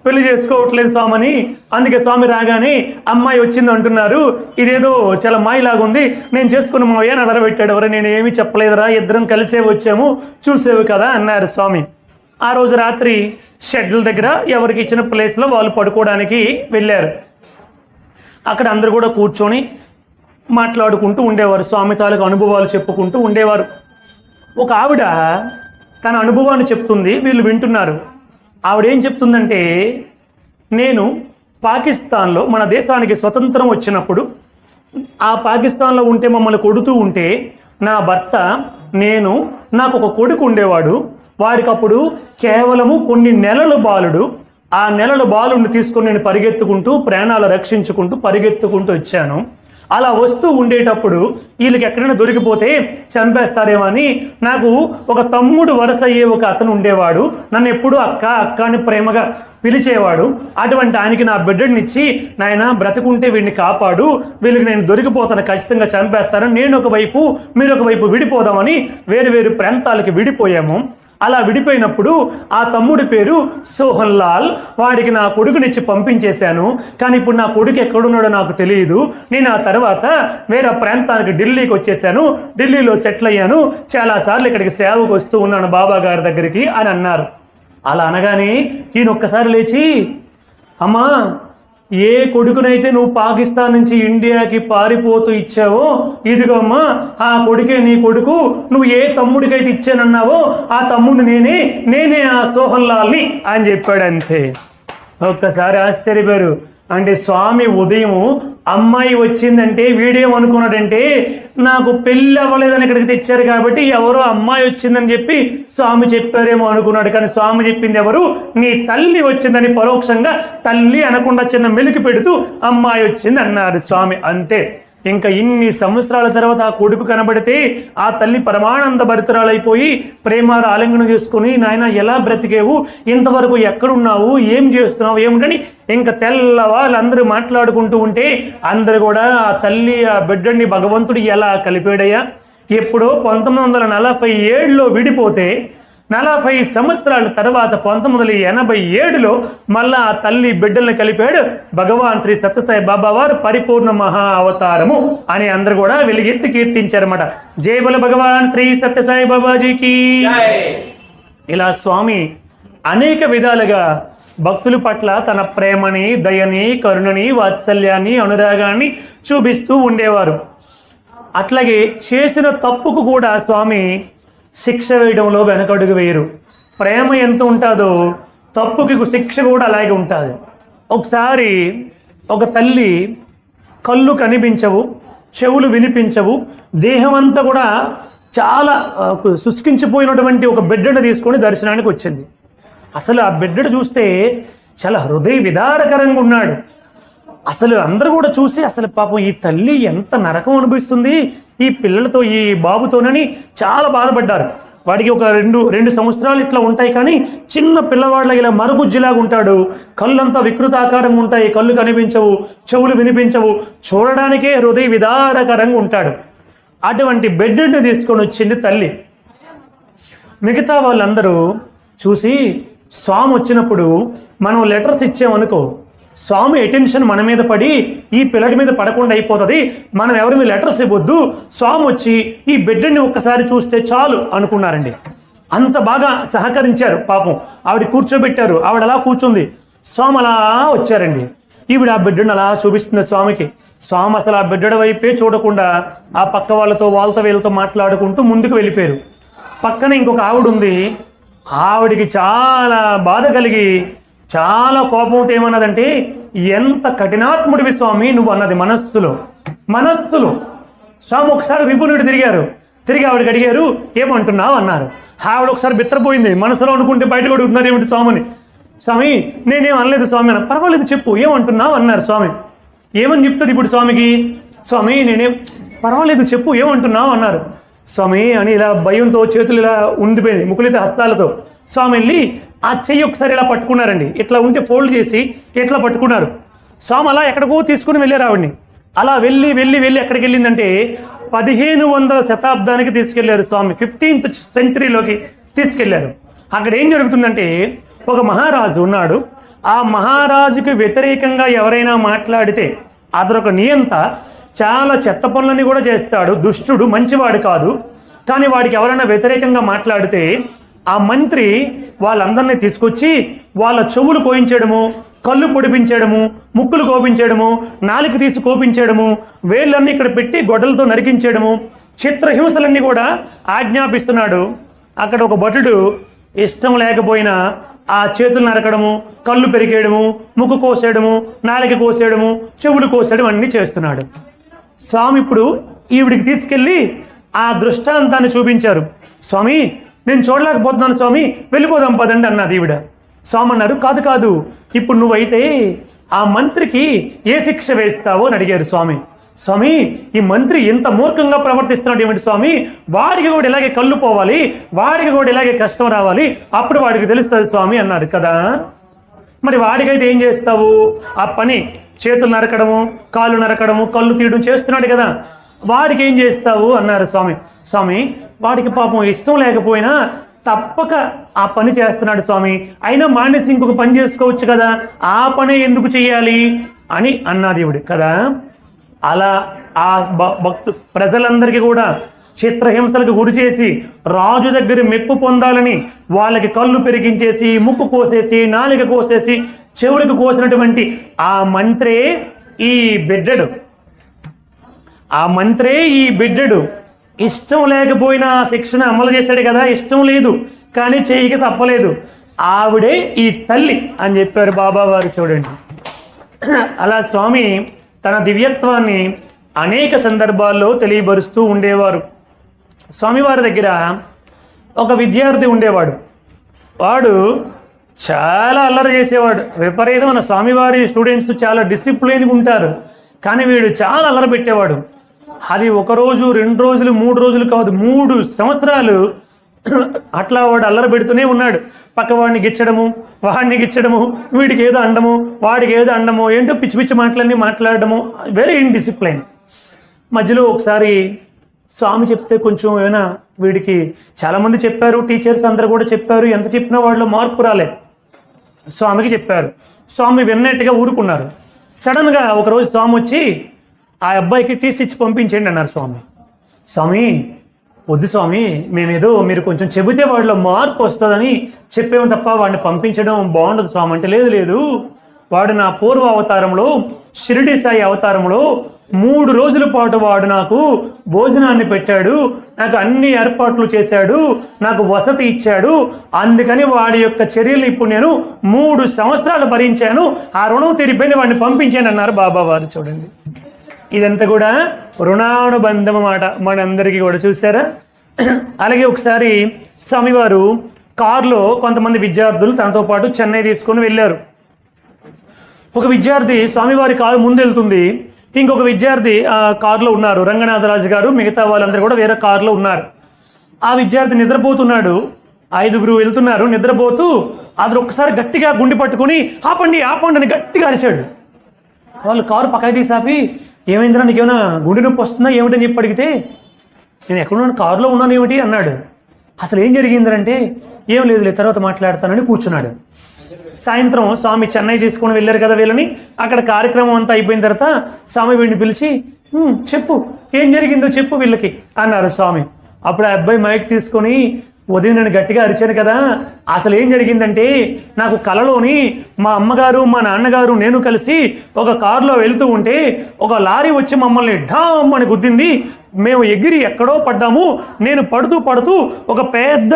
పెళ్లి చేసుకోవట్లేదు స్వామిని. అందుకే స్వామి రాగానే అమ్మాయి వచ్చింది అంటున్నారు. ఇదేదో చాలా మాయలాగుంది, నేను చేసుకున్న మావయ్య అని అడరబెట్టాడు. ఎవరు నేను ఏమీ చెప్పలేదురా, ఇద్దరం కలిసే వచ్చాము, చూసేవి కదా అన్నారు స్వామి. ఆ రోజు రాత్రి షెడ్ల దగ్గర ఎవరికి ఇచ్చిన ప్లేస్లో వాళ్ళు పడుకోవడానికి వెళ్ళారు. అక్కడ అందరూ కూడా కూర్చొని మాట్లాడుకుంటూ ఉండేవారు, స్వామి తాలూకు అనుభవాలు చెప్పుకుంటూ ఉండేవారు. ఒక ఆవిడ తన అనుభవాన్ని చెప్తుంది, వీళ్ళు వింటున్నారు. ఆవిడేం చెప్తుందంటే, నేను పాకిస్తాన్లో మన దేశానికి స్వతంత్రం వచ్చినప్పుడు ఆ పాకిస్తాన్లో ఉంటే మమ్మల్ని కొడుతూ ఉంటే నా భర్త నాకు ఒక కొడుకు ఉండేవాడు. వాడికి అప్పుడు కేవలము కొన్ని నెలల బాలుడు. ఆ నెలల బాలుడిని తీసుకొని నేను పరిగెత్తుకుంటూ ప్రాణాలు రక్షించుకుంటూ పరిగెత్తుకుంటూ వచ్చాను. అలా వస్తూ ఉండేటప్పుడు వీళ్ళకి ఎక్కడైనా దొరికిపోతే చంపేస్తారేమో అని నాకు ఒక తమ్ముడు వరుస అయ్యే ఒక అతను ఉండేవాడు. నన్ను ఎప్పుడూ అక్క అక్క అని ప్రేమగా పిలిచేవాడు. అటువంటి ఆయనకి నా బిడ్డనిచ్చి, నాయన బ్రతుకుంటే వీడిని కాపాడు, వీళ్ళకి నేను దొరికిపోతాను, ఖచ్చితంగా చంపేస్తాను, నేను ఒకవైపు మీరు ఒకవైపు విడిపోదామని వేరు వేరు ప్రాంతాలకి విడిపోయాము. అలా విడిపోయినప్పుడు ఆ తమ్ముడి పేరు సోహన్ లాల్. వాడికి నా కొడుకునిచ్చి పంపించేశాను. కానీ ఇప్పుడు నా కొడుకు ఎక్కడున్నాడో నాకు తెలియదు. నేను ఆ తర్వాత వేరే ప్రాంతానికి ఢిల్లీకి వచ్చేసాను, ఢిల్లీలో సెటిల్ అయ్యాను, చాలాసార్లు ఇక్కడికి సేవకు వస్తూ ఉన్నాను బాబా గారి దగ్గరికి అని అన్నారు. అలా అనగానే ఈయన ఒక్కసారి లేచి, అమ్మా ఏ కొడుకునైతే నువ్వు పాకిస్తాన్ నుంచి ఇండియాకి పారిపోతూ ఇచ్చావో ఇదిగో అమ్మా ఆ కొడుకే నీ కొడుకు, నువ్వు ఏ తమ్ముడికైతే ఇచ్చానన్నావో ఆ తమ్ముడు నేనే ఆ సోహన్ లాల్ని అని చెప్పాడు. అంతే. ఒక్కసారి ఆశ్చర్యపోయారు. అంటే స్వామి ఉదయం అమ్మాయి వచ్చిందంటే వీడేమనుకున్నాడంటే నాకు పెళ్ళి అవ్వలేదని ఇక్కడికి తెచ్చారు కాబట్టి ఎవరో అమ్మాయి వచ్చిందని చెప్పి స్వామి చెప్పారేమో అనుకున్నాడు. కానీ స్వామి చెప్పింది ఎవరు? నీ తల్లి వచ్చిందని పరోక్షంగా తల్లి అనకుండా చిన్న మెలికి పెడుతూ అమ్మాయి వచ్చింది అన్నారు స్వామి. అంతే. ఇంకా ఇన్ని సంవత్సరాల తర్వాత ఆ కొడుకు కనబడితే ఆ తల్లి పరమానంద భరితురాలైపోయి ప్రేమార ఆలింగనం చేసుకుని, నాయన ఎలా బ్రతికేవు, ఇంతవరకు ఎక్కడున్నావు, ఏం చేస్తున్నావు ఏమిటని ఇంకా తెల్లవాళ్ళందరూ మాట్లాడుకుంటూ ఉంటే అందరూ కూడా ఆ తల్లి ఆ బిడ్డని భగవంతుడు ఎలా కలిపాడయ్యా. ఎప్పుడో 1947లో విడిపోతే 40 సంవత్సరాల తర్వాత 1987లో మళ్ళా ఆ తల్లి బిడ్డల్ని కలిపాడు భగవాన్ శ్రీ సత్యసాయి బాబా వారు పరిపూర్ణ మహా అవతారము అని అందరూ కూడా వెలుగెత్తి కీర్తించారన్నమాట. జై బోల భగవాన్ శ్రీ సత్యసాయి బాబాజీకి. ఇలా స్వామి అనేక విధాలుగా భక్తుల పట్ల తన ప్రేమని, దయని, కరుణని, వాత్సల్యాన్ని, అనురాగాన్ని చూపిస్తూ ఉండేవారు. అట్లాగే చేసిన తప్పుకు కూడా స్వామి శిక్ష వేయడంలో వెనకడుగు వేయరు. ప్రేమ ఎంత ఉంటుందో తప్పుకి శిక్ష కూడా అలాగే ఉంటుంది. ఒకసారి ఒక తల్లి కళ్ళు కనిపించవు, చెవులు వినిపించవు, దేహం అంతా కూడా చాలా శుష్కించిపోయినటువంటి ఒక బిడ్డను తీసుకొని దర్శనానికి వచ్చింది. అసలు ఆ బిడ్డను చూస్తే చాలా హృదయ విదారకరంగా ఉన్నాడు. అసలు అందరూ కూడా చూసి అసలు పాపం ఈ తల్లి ఎంత నరకం అనుభవిస్తుంది ఈ పిల్లలతో, ఈ బాబుతోనని చాలా బాధపడ్డారు. వాడికి ఒక రెండు సంవత్సరాలు ఇట్లా ఉంటాయి, కానీ చిన్న పిల్లవాళ్ళ ఇలా మరుగుజ్జిలాగా ఉంటాడు. కళ్ళంతా వికృతాకారంగా ఉంటాయి, కళ్ళు కనిపించవు, చెవులు వినిపించవు, చూడడానికే హృదయ విదారకరంగా ఉంటాడు. అటువంటి బిడ్డను తీసుకొని వచ్చింది తల్లి. మిగతా వాళ్ళందరూ చూసి, స్వామి వచ్చినప్పుడు మనం లెటర్స్ ఇచ్చామనుకో, స్వామి అటెన్షన్ మన మీద పడి ఈ పిల్లడి మీద పడకుండా అయిపోతుంది, మనం ఎవరి మీద లెటర్స్ ఇవ్వద్దు, స్వామి వచ్చి ఈ బిడ్డని ఒక్కసారి చూస్తే చాలు అనుకున్నారండి. అంత బాగా సహకరించారు. పాపం ఆవిడ కూర్చోబెట్టారు, ఆవిడ అలా కూర్చుంది, స్వామి అలా వచ్చారండి. ఈవిడ ఆ బిడ్డను అలా చూపిస్తుంది స్వామికి. స్వామి అసలు ఆ బిడ్డ వైపే చూడకుండా ఆ పక్క వాళ్ళతో వీళ్ళతో మాట్లాడుకుంటూ ముందుకు వెళ్ళిపోయారు. పక్కన ఇంకొక ఆవిడ ఉంది, ఆవిడికి చాలా బాధ కలిగి చాలా కోపంతో ఏమన్నదంటే, ఎంత కఠినాత్ముడివి స్వామి నువ్వు అన్నది మనస్సులో. స్వామి ఒకసారి విపుణుడు తిరిగి ఆవిడకి అడిగారు, ఏమంటున్నావు అన్నారు. ఆవిడ ఒకసారి బిత్తరపోయింది, మనసులో అనుకుంటే బయట కూడా ఉన్నారు ఏమిటి స్వామిని. స్వామి నేనేం అనలేదు స్వామి అన్న. పర్వాలేదు చెప్పు ఏమంటున్నావు అన్నారు స్వామి. ఏమని చెప్తుంది ఇప్పుడు స్వామికి? స్వామి నేనేం పర్వాలేదు చెప్పు ఏమంటున్నావు అన్నారు. స్వామి అని ఇలా భయంతో చేతులు ఇలా ఉండిపోయింది, ముకులిత హస్తాలతో. స్వామి వెళ్ళి ఆ చెయ్యి ఒకసారి ఇలా పట్టుకున్నారండి, ఇట్లా ఉంటే ఫోల్డ్ చేసి ఇట్లా పట్టుకున్నారు. స్వామి అలా ఎక్కడికో తీసుకుని వెళ్ళారు ఆవిడ్ని. అలా వెళ్ళి ఎక్కడికి వెళ్ళిందంటే 1500 శతాబ్దానికి తీసుకెళ్లారు స్వామి. 15th సెంచరీలోకి తీసుకెళ్లారు. అక్కడ ఏం జరుగుతుందంటే, ఒక మహారాజు ఉన్నాడు. ఆ మహారాజుకి వ్యతిరేకంగా ఎవరైనా మాట్లాడితే అతనొక నియంత, చాలా చెత్త పనులని కూడా చేస్తాడు, దుష్టుడు, మంచివాడు కాదు. కానీ వాడికి ఎవరైనా వ్యతిరేకంగా మాట్లాడితే ఆ మంత్రి వాళ్ళందరినీ తీసుకొచ్చి వాళ్ళ చెవులు కోయించడము, కళ్ళు పొడిపించడము, ముక్కులు కోపించడము, నాలుక తీసి కోపించడము, వేళ్ళన్నీ ఇక్కడ పెట్టి గొడ్డలతో నరికించడము, చిత్రహింసలన్నీ కూడా ఆజ్ఞాపిస్తున్నాడు. అక్కడ ఒక భటుడు ఇష్టం లేకపోయినా ఆ చేతులు నరకడము, కళ్ళు పెరికేయడము, ముక్కు కోసేయడము, నాలుక కోసేయడము, చెవులు కోసేయడం అన్నీ చేస్తున్నాడు. స్వామి ఇప్పుడు ఈవిడికి తీసుకెళ్ళి ఆ దృష్టాంతాన్ని చూపించారు. స్వామి నేను చూడలేకపోతున్నాను స్వామి, వెళ్ళిపోదాం పదండి అన్నది ఈవిడ. స్వామి అన్నారు, కాదు ఇప్పుడు నువ్వైతే ఆ మంత్రికి ఏ శిక్ష వేస్తావో అని అడిగారు స్వామి. స్వామి ఈ మంత్రి ఎంత మూర్ఖంగా ప్రవర్తిస్తున్నాడు ఏమిటి స్వామి, వాడికి కూడా ఇలాగే కళ్ళు పోవాలి, వాడికి కూడా ఇలాగే కష్టం రావాలి, అప్పుడు వాడికి తెలుస్తుంది స్వామి అన్నారు కదా. మరి వాడికైతే ఏం చేస్తావు? ఆ పని చేతులు నరకడము, కాళ్ళు నరకడము, కళ్ళు తీయడం చేస్తున్నాడు కదా, వాడికి ఏం చేస్తావు అన్నారు స్వామి. స్వామి వాడికి పాపం ఇష్టం లేకపోయినా తప్పక ఆ పని చేస్తున్నాడు స్వామి, అయినా మానేసి ఇంకొక పని చేసుకోవచ్చు కదా, ఆ పని ఎందుకు చెయ్యాలి అని అన్నది ఇవిడు కదా. అలా ఆ ప్రజలందరికీ కూడా చిత్రహింసలకు గురి చేసి రాజు దగ్గర మెప్పు పొందాలని వాళ్ళకి కళ్ళు పెరిగించేసి, ముక్కు కోసేసి, నాలుక కోసేసి, చెవులకు కోసినటువంటి ఆ మంత్రే ఈ బిడ్డడు ఇష్టం లేకపోయినా శిక్షణ అమలు చేశాడు కదా, ఇష్టం లేదు కానీ చేయక తప్పలేదు, ఆవిడే ఈ తల్లి అని చెప్పారు బాబావారు. చూడండి, అలా స్వామి తన దివ్యత్వాన్ని అనేక సందర్భాల్లో తెలియబరుస్తూ ఉండేవారు. స్వామివారి దగ్గర ఒక విద్యార్థి ఉండేవాడు. వాడు చాలా అల్లరి చేసేవాడు, విపరీతమైన. స్వామివారి స్టూడెంట్స్ చాలా డిసిప్లిన్గా ఉంటారు, కానీ వీడు చాలా అల్లరి పెట్టేవాడు. అది 1 రోజు 2 రోజులు 3 రోజులు కాదు, 3 సంవత్సరాలు అట్లా వాడు అల్లరి పెడుతూనే ఉన్నాడు. పక్కవాడిని గిచ్చడము, వాడిని గిచ్చడము, వీడికి ఏదో అండము, వాడికి ఏదో అండము, ఏంటో పిచ్చి పిచ్చి మాటలన్నీ మాట్లాడడము, వెరీ ఇన్డిసిప్లైన్. మధ్యలో ఒకసారి స్వామి చెప్తే కొంచెం ఏమైనా వీడికి, చాలామంది చెప్పారు, టీచర్స్ అందరూ కూడా చెప్పారు, ఎంత చెప్పినా వాళ్ళు మార్పు రాలేదు. స్వామికి చెప్పారు, స్వామి విన్నట్టుగా ఊరుకున్నారు. సడన్గా ఒకరోజు స్వామి వచ్చి ఆ అబ్బాయికి టీసీ ఇచ్చి పంపించండి అన్నారు స్వామి. స్వామి వద్దు స్వామి, మేమేదో మీరు కొంచెం చెబితే వాడిలో మార్పు వస్తుందని చెప్పేమో తప్ప వాడిని పంపించడం బాగుండదు స్వామి అంటే, లేదు వాడు నా పూర్వ అవతారంలో, షిరిడి సాయి అవతారంలో 3 రోజుల పాటు వాడు నాకు భోజనాన్ని పెట్టాడు, నాకు అన్ని ఏర్పాట్లు చేశాడు, నాకు వసతి ఇచ్చాడు, అందుకని వాడి యొక్క చర్యలు ఇప్పుడు నేను 3 సంవత్సరాలు భరించాను, ఆ రుణం తీరిపోయింది, వాడిని పంపించాను అన్నారు బాబావారు. చూడండి, ఇదంతా కూడా రుణానుబంధం అన్నమాట మనందరికీ కూడా. చూసారా? అలాగే ఒకసారి స్వామివారు కారులో కొంతమంది విద్యార్థులు తనతో పాటు చెన్నై తీసుకొని వెళ్ళారు. ఒక విద్యార్థి స్వామివారి కారు ముందు వెళ్తుంది, ఇంకొక విద్యార్థి ఆ కారులో ఉన్నారు. రంగనాథరాజు గారు మిగతా వాళ్ళందరూ కూడా వేరే కారులో ఉన్నారు. ఆ విద్యార్థి నిద్రపోతున్నాడు. 5గురు వెళ్తున్నారు. నిద్రపోతూ అతను ఒక్కసారి గట్టిగా గుండె పట్టుకొని ఆపండి అని గట్టిగా అరిచాడు. వాళ్ళు కారు పక్కకి తీసాపి, ఏమైందిరా నీకేమైనా గుండె నొప్పి వస్తుందా ఏమిటని చెప్పి అడిగితే, నేను ఎక్కడున్నాను, కారులో ఉన్నాను ఏమిటి అన్నాడు. అసలు ఏం జరిగిందంటే, ఏం లేదు తర్వాత మాట్లాడతానని కూర్చున్నాడు. సాయంత్రం స్వామి చెన్నై తీసుకొని వెళ్ళారు కదా వీళ్ళని. అక్కడ కార్యక్రమం అంతా అయిపోయిన తర్వాత స్వామి వీడిని పిలిచి చెప్పు ఏం జరిగిందో చెప్పు వీళ్ళకి అన్నారు స్వామి. అప్పుడు ఆ అబ్బాయి మైక్ తీసుకొని, ఉదయం నేను గట్టిగా అరిచాను కదా, అసలు ఏం జరిగిందంటే నాకు కలలోని మా అమ్మగారు మా నాన్నగారు నేను కలిసి ఒక కారులో వెళ్తూ ఉంటే ఒక లారీ వచ్చి మమ్మల్ని ఢామ్ అని గుద్దింది. మేము ఎగిరి ఎక్కడో పడ్డాము. నేను పడుతూ ఒక పెద్ద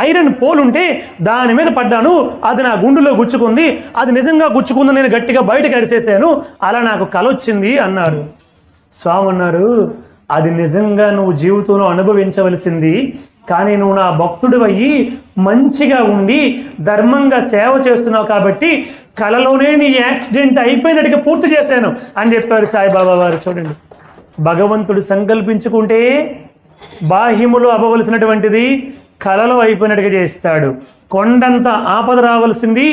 ఐరన్ పోల్ ఉంటే దాని మీద పడ్డాను. అది నా గుండెలో గుచ్చుకుంది. అది నిజంగా గుచ్చుకుంది. నేను గట్టిగా బయటకు అరిసేసాను. అలా నాకు కల వచ్చింది అన్నారు. స్వామి అన్నారు, అది నిజంగా నువ్వు జీవితంలో అనుభవించవలసింది. కానీ నువ్వు నా భక్తుడు అయ్యి మంచిగా ఉండి ధర్మంగా సేవ చేస్తున్నావు కాబట్టి కలలోనే నీ యాక్సిడెంట్ అయిపోయినట్టుగా పూర్తి చేశాను అని చెప్పారు సాయిబాబా వారు. చూడండి, భగవంతుడు సంకల్పించుకుంటే బాహ్యములు అవ్వవలసినటువంటిది కలలో అయిపోయినట్టుగా చేస్తాడు. కొండంత ఆపద రావలసింది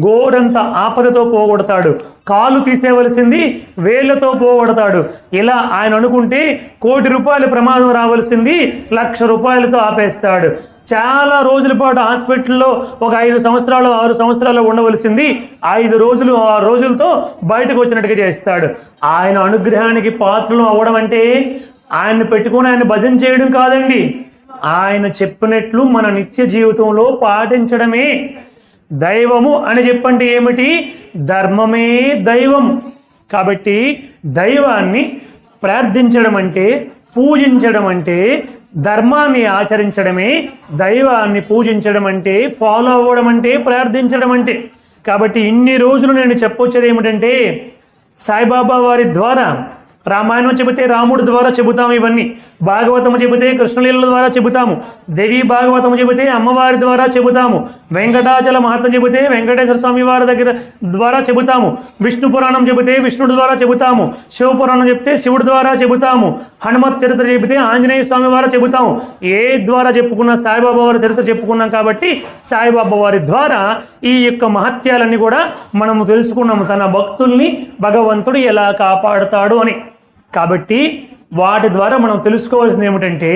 గోడంత ఆపదతో పోగొడతాడు. కాలు తీసేవలసింది వేళ్లతో పోగొడతాడు. ఇలా ఆయన అనుకుంటే ₹1,00,00,000 ప్రమాదం రావలసింది ₹1,00,000 ఆపేస్తాడు. చాలా రోజుల పాటు హాస్పిటల్లో ఒక 5 సంవత్సరాలు 6 సంవత్సరాలు ఉండవలసింది 5 రోజులు 6 రోజులతో బయటకు వచ్చినట్టుగా చేస్తాడు. ఆయన అనుగ్రహానికి పాత్రలు అవ్వడం అంటే ఆయన్ని పెట్టుకుని ఆయన భజన చేయడం కాదండి. ఆయన చెప్పినట్లు మన నిత్య జీవితంలో పాటించడమే దైవము అని చెప్పండి. ఏమిటి? ధర్మమే దైవం. కాబట్టి దైవాన్ని ప్రార్థించడం అంటే, పూజించడం అంటే, ధర్మాన్ని ఆచరించడమే. దైవాన్ని పూజించడం అంటే, ఫాలో అవ్వడం అంటే, ప్రార్థించడం అంటే. కాబట్టి ఇన్ని రోజులు నేను చెప్పొచ్చేది ఏమిటంటే, సాయిబాబా వారి ద్వారా రామాయణం చెబితే రాముడి ద్వారా చెబుతాము, ఇవన్నీ భాగవతము చెబితే కృష్ణలీల ద్వారా చెబుతాము, దేవి భాగవతము చెబితే అమ్మవారి ద్వారా చెబుతాము, వెంకటాచల మహత్వం చెబితే వెంకటేశ్వర స్వామి వారి ద్వారా చెబుతాము, విష్ణు పురాణం చెబితే విష్ణుడి ద్వారా చెబుతాము, శివపురాణం చెబితే శివుడి ద్వారా చెబుతాము, హనుమత్ చరిత్ర చెబితే ఆంజనేయ స్వామి వారు చెబుతాము. ఏ ద్వారా చెప్పుకున్నా సాయిబాబా వారి చరిత్ర చెప్పుకున్నాం. కాబట్టి సాయిబాబా వారి ద్వారా ఈ యొక్క మహత్యాలన్నీ కూడా మనము తెలుసుకున్నాము. తన భక్తుల్ని భగవంతుడు ఎలా కాపాడుతాడు అని. కాబట్టి వాటి ద్వారా మనం తెలుసుకోవాల్సింది ఏమిటంటే,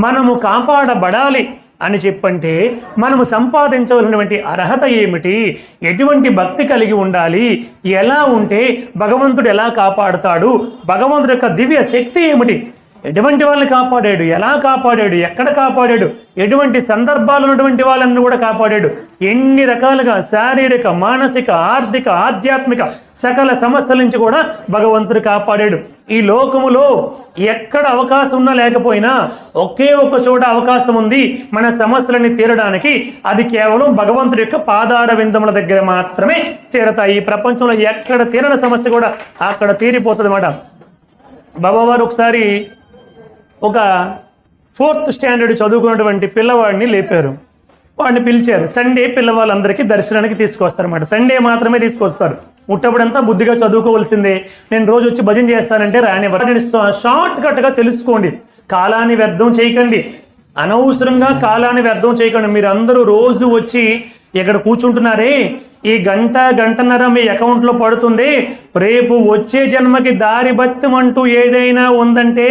మనము కాపాడబడాలి అని చెప్పంటే మనము సంపాదించవలసినటువంటి అర్హత ఏమిటి, ఎటువంటి భక్తి కలిగి ఉండాలి, ఎలా ఉంటే భగవంతుడు ఎలా కాపాడుతాడు, భగవంతుడి యొక్క దివ్య శక్తి ఏమిటి, ఎటువంటి వాళ్ళని కాపాడాడు, ఎలా కాపాడాడు, ఎక్కడ కాపాడాడు, ఎటువంటి సందర్భాలు ఉన్నటువంటి వాళ్ళని కూడా కాపాడాడు, ఎన్ని రకాలుగా శారీరక మానసిక ఆర్థిక ఆధ్యాత్మిక సకల సమస్యల నుంచి కూడా భగవంతుడు కాపాడాడు. ఈ లోకములో ఎక్కడ అవకాశం ఉన్నా లేకపోయినా ఒకే ఒక్క చోట అవకాశం ఉంది మన సమస్యలని తీరడానికి. అది కేవలం భగవంతుడి యొక్క పాదార విందముల దగ్గర మాత్రమే తీరతాయి. ఈ ప్రపంచంలో ఎక్కడ తీరని సమస్య కూడా అక్కడ తీరిపోతుంది అన్నమాట. బాబావారు ఒకసారి ఒక 4th స్టాండర్డ్ చదువుకున్నటువంటి పిల్లవాడిని లేపారు. వాడిని పిలిచారు. సండే పిల్లవాళ్ళందరికీ దర్శనానికి తీసుకొస్తారన్నమాట. సండే మాత్రమే తీసుకొస్తారు. ముట్టప్పుడంతా బుద్ధిగా చదువుకోవాల్సిందే. నేను రోజు వచ్చి భజన చేస్తానంటే రానివ్వరు. షార్ట్ కట్గా తెలుసుకోండి. కాలాన్ని వ్యర్థం చేయకండి. అనవసరంగా కాలాన్ని వ్యర్థం చేయకండి. మీరు అందరూ రోజు వచ్చి ఇక్కడ కూర్చుంటున్నారే, ఈ గంటన్నర మీ అకౌంట్లో పడుతుంది. రేపు వచ్చే జన్మకి దారి బత్తం అంటూ ఏదైనా ఉందంటే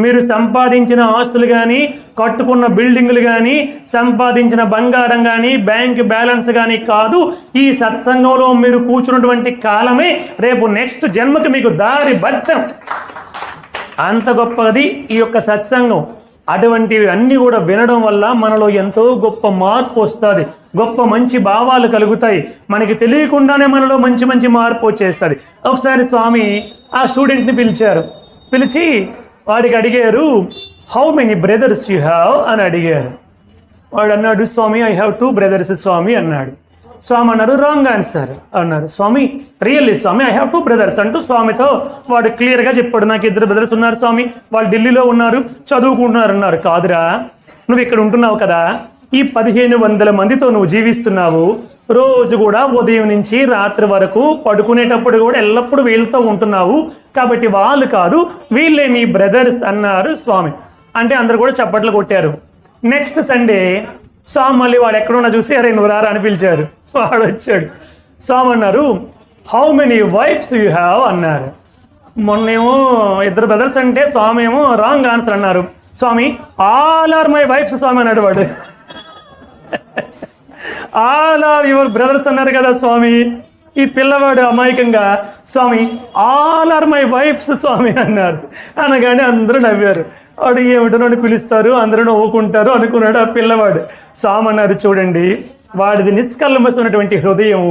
మీరు సంపాదించిన ఆస్తులు కానీ, కట్టుకున్న బిల్డింగులు కానీ, సంపాదించిన బంగారం కానీ, బ్యాంక్ బ్యాలెన్స్ కానీ కాదు. ఈ సత్సంగంలో మీరు కూర్చున్నటువంటి కాలమే రేపు నెక్స్ట్ జన్మకి మీకు దారి బత్తం. అంత గొప్పది ఈ యొక్క సత్సంగం. అటువంటివి అన్నీ కూడా వినడం వల్ల మనలో ఎంతో గొప్ప మార్పు వస్తుంది. గొప్ప మంచి భావాలు కలుగుతాయి. మనకి తెలియకుండానే మనలో మంచి మంచి మార్పు వచ్చేస్తుంది. ఒకసారి స్వామి ఆ స్టూడెంట్ని పిలిచారు. పిలిచి వాడికి అడిగారు, how many brothers you have అని అడిగారు. వాడు అన్నాడు, Swami I have 2 brothers Swami అన్నాడు. స్వామి అన్నారు, రాంగ్ ఆన్సర్ అన్నారు. Swami really Swami I have 2 brothers అంటూ స్వామితో వాడు క్లియర్గా చెప్పాడు. నాకు 2 brothers ఉన్నారు స్వామి, వాళ్ళు ఢిల్లీలో ఉన్నారు, చదువుకుంటున్నారు అన్నారు. కాదురా, నువ్వు ఇక్కడ ఉంటున్నావు కదా, ఈ 1500 మందితో నువ్వు జీవిస్తున్నావు. రోజు కూడా ఉదయం నుంచి రాత్రి వరకు పడుకునేటప్పుడు కూడా ఎల్లప్పుడూ వీళ్ళతో ఉంటున్నావు. కాబట్టి వాళ్ళు కాదు, వీళ్ళే నీ బ్రదర్స్ అన్నారు స్వామి. అంటే అందరు కూడా చప్పట్లు కొట్టారు. నెక్స్ట్ సండే స్వామి మళ్ళీ వాడు ఎక్కడున్నా చూసి, అరే నువ్వు రారా అని పిలిచారు. వాడు వచ్చాడు. స్వామి అన్నారు, how many wives you have అన్నారు. మొన్నేమో 2 brothers అంటే స్వామి ఏమో రాంగ్ ఆన్సర్ అన్నారు. స్వామి ఆల్ ఆర్ మై వైఫ్స్ స్వామి అన్నాడు వాడు. ఆల్ ఆర్ యువర్ బ్రదర్స్ అన్నారు కదా స్వామి. ఈ పిల్లవాడు అమాయకంగా స్వామి ఆల్ ఆర్ మై వైఫ్స్ స్వామి అన్నారు. అనగానే అందరూ నవ్వారు. వాడు ఏమిటో నన్ను పిలుస్తారు, అందరూ నవ్వుకుంటారు అనుకున్నాడు ఆ పిల్లవాడు. స్వామి అన్నారు, చూడండి వాడిది నిష్కల్మషమైనటువంటి హృదయం,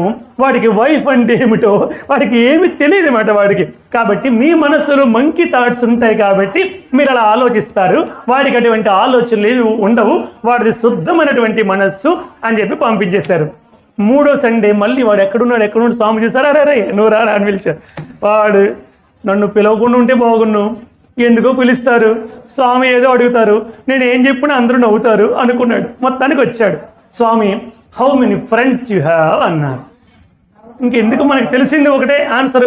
వాడికి వైఫ్ అంటే ఏమిటో వాడికి ఏమి తెలియదు అన్నమాట వాడికి. కాబట్టి మీ మనస్సులో మంకీ థాట్స్ ఉంటాయి కాబట్టి మీరు అలా ఆలోచిస్తారు, వాడికి అటువంటి ఆలోచనలు ఉండవు, వాడిది శుద్ధమైనటువంటి మనస్సు అని చెప్పి పంపించేశారు. 3వ సండే మళ్ళీ వాడు ఎక్కడున్నాడు స్వామి చూసారా, రే నువ్వు రా అని పిలిచారు. వాడు నన్ను పిలవకుండా ఉంటే బాగున్ను, ఎందుకో పిలుస్తారు, స్వామి ఏదో అడుగుతారు, నేను ఏం చెప్పినా అందరూ నవ్వుతారు అనుకున్నాడు. మొత్తానికి వచ్చాడు. Swami how many friends you have అన్నారు. ఇంకెందుకు, మనకు తెలిసింది ఒకటే answer,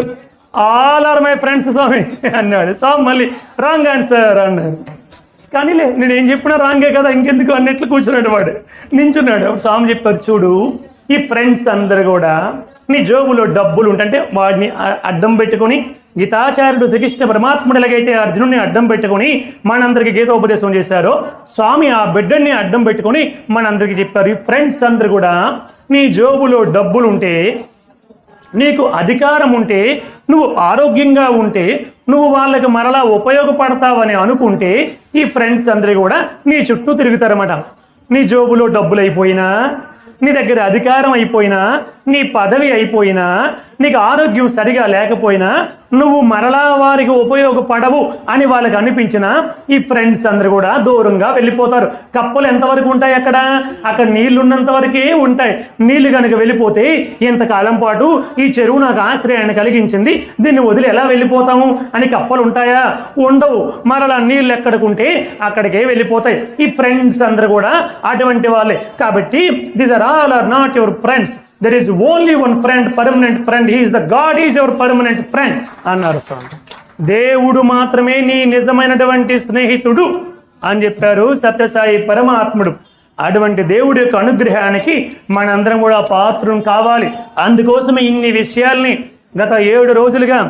all are my friends Swami అన్నాడు. స్వామి మళ్ళీ రాంగ్ ఆన్సర్ అన్నారు. కానీలే నేనేం చెప్పినా రాంగే కదా, ఇంకెందుకు అన్నట్లు కూర్చున్నాడు. వాడు నించున్నాడు. స్వామి చెప్పారు, చూడు ఈ ఫ్రెండ్స్ అందరు కూడా నీ జోబులో డబ్బులు ఉంటే వాడిని అడ్డం పెట్టుకొని, గీతాచార్యుడు శ్రీకృష్ణ పరమాత్ముడు ఎలాగైతే అర్జునుడిని అడ్డం పెట్టుకొని మనందరికీ గీతోపదేశం చేశారో, స్వామి ఆ బిడ్డని అడ్డం పెట్టుకొని మనందరికీ చెప్పారు. ఈ ఫ్రెండ్స్ అందరు కూడా నీ జోబులో డబ్బులు ఉంటే, నీకు అధికారం ఉంటే, నువ్వు ఆరోగ్యంగా ఉంటే, నువ్వు వాళ్ళకి మరలా ఉపయోగపడతావని అనుకుంటే ఈ ఫ్రెండ్స్ అందరూ కూడా నీ చుట్టూ తిరుగుతారన్నమాట. నీ జోబులో డబ్బులు అయిపోయినా, నీ దగ్గర అధికారం అయిపోయినా, నీ పదవి అయిపోయినా, నీకు ఆరోగ్యం సరిగా లేకపోయినా, నువ్వు మరలా వారికి ఉపయోగపడవు అని వాళ్ళకి అనిపించినా ఈ ఫ్రెండ్స్ అందరూ కూడా దూరంగా వెళ్ళిపోతారు. కప్పలు ఎంతవరకు ఉంటాయి అక్కడ నీళ్లు ఉన్నంత వరకే ఉంటాయి. నీళ్లు కనుక వెళ్ళిపోతే ఇంతకాలం పాటు ఈ చెరువు నాకు ఆశ్రయాన్ని కలిగించింది, దీన్ని వదిలి ఎలా వెళ్ళిపోతాము అని కప్పలు ఉంటాయా? ఉండవు. మరలా నీళ్ళు ఎక్కడికుంటే అక్కడికే వెళ్ళిపోతాయి. ఈ ఫ్రెండ్స్ అందరూ కూడా అటువంటి వాళ్ళే. కాబట్టి these are all are not your friends, there is only one friend, permanent friend, he is the God is your permanent friend అన్నారు స్వామి. దేవుడు మాత్రమే నీ నిజమైనటువంటి స్నేహితుడు అని చెప్పారు సత్యసాయి పరమాత్ముడు. అటువంటి దేవుడి యొక్క అనుగ్రహానికి మనందరం కూడా పాత్రం కావాలి. అందుకోసమే ఇన్ని విషయాల్ని గత 7 రోజులుగా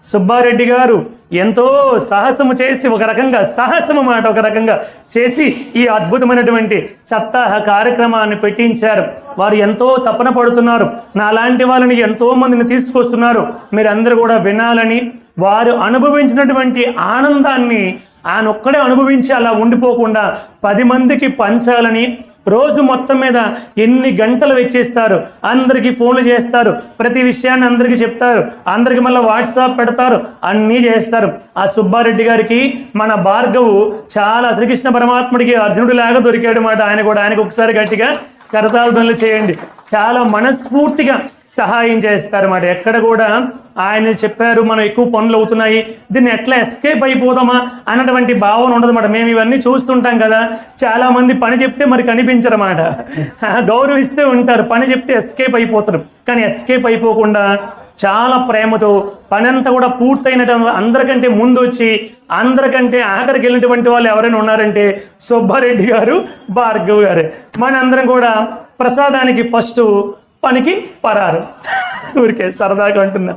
సుబ్బారెడ్డి గారు ఎంతో సాహసము చేసి, ఒక రకంగా చేసి ఈ అద్భుతమైనటువంటి సప్తాహ కార్యక్రమాన్ని పెట్టించారు. వారు ఎంతో తపన పడుతున్నారు. నాలాంటి వాళ్ళని ఎంతో మందిని తీసుకొస్తున్నారు. మీరందరూ కూడా వినాలని, వారు అనుభవించినటువంటి ఆనందాన్ని ఆయన ఒక్కడే అనుభవించి అలా ఉండిపోకుండా 10 మందికి పంచాలని, రోజు మొత్తం మీద ఎన్ని గంటలు వెచ్చేస్తారు, అందరికీ ఫోన్లు చేస్తారు, ప్రతి విషయాన్ని అందరికీ చెప్తారు, అందరికి మళ్ళీ వాట్సాప్ పెడతారు, అన్నీ చేస్తారు. ఆ సుబ్బారెడ్డి గారికి మన భార్గవు చాలా శ్రీకృష్ణ పరమాత్ముడికి అర్జునుడు లాగా దొరికాడు మాట. ఆయనకు ఒకసారి గట్టిగా కరతాళ చేయండి. చాలా మనస్ఫూర్తిగా సహాయం చేస్తారన్నమాట. ఎక్కడ కూడా ఆయన చెప్పారు మనం ఎక్కువ పనులు అవుతున్నాయి, దీన్ని ఎట్లా ఎస్కేప్ అయిపోదామా అన్నటువంటి భావన ఉండదన్నమాట. మేము ఇవన్నీ చూస్తుంటాం కదా, చాలామంది పని చెప్తే మరి కనిపించరన్నమాట, గౌరవిస్తూ ఉంటారు, పని చెప్తే ఎస్కేప్ అయిపోతారు. కానీ ఎస్కేప్ అయిపోకుండా చాలా ప్రేమతో పనంతా కూడా పూర్తయినట్టు అందరికంటే ముందు వచ్చి అందరికంటే ఆఖరికి వెళ్ళినటువంటి వాళ్ళు ఎవరైనా ఉన్నారంటే సుబ్బారెడ్డి గారు, భార్గవ్ గారే. మనందరం కూడా ప్రసాదానికి ఫస్ట్, పనికి పరారు. ఊరికే సరదాగా అంటున్నా.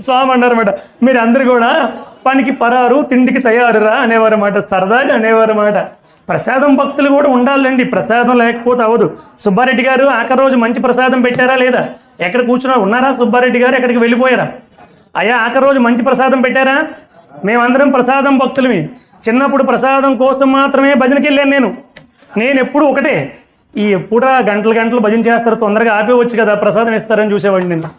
స్వామి అన్నారన్నమాట, మీరు అందరు కూడా పనికి పరారు, తిండికి తయారురా అనేవారన్నమాట, సరదాగా అనేవారన్నమాట. ప్రసాదం భక్తులు కూడా ఉండాలండి, ప్రసాదం లేకపోతే అవదు. సుబ్బారెడ్డి గారు ఆఖరి రోజు మంచి ప్రసాదం పెట్టారా లేదా? ఎక్కడ కూర్చున్నారు? ఉన్నారా సుబ్బారెడ్డి గారు? ఎక్కడికి వెళ్ళిపోయారా? అయ్యా ఆఖరి రోజు మంచి ప్రసాదం పెట్టారా? మేమందరం ప్రసాదం భక్తులమి. చిన్నప్పుడు ప్రసాదం కోసం మాత్రమే భజనకి వెళ్ళాను నేను ఎప్పుడు ఒకటే, ఈ ఎప్పుడా గంటలు భజన చేస్తారు, తొందరగా ఆపేవచ్చు కదా, ప్రసాదం ఇస్తారని చూసేవాడిని నేను.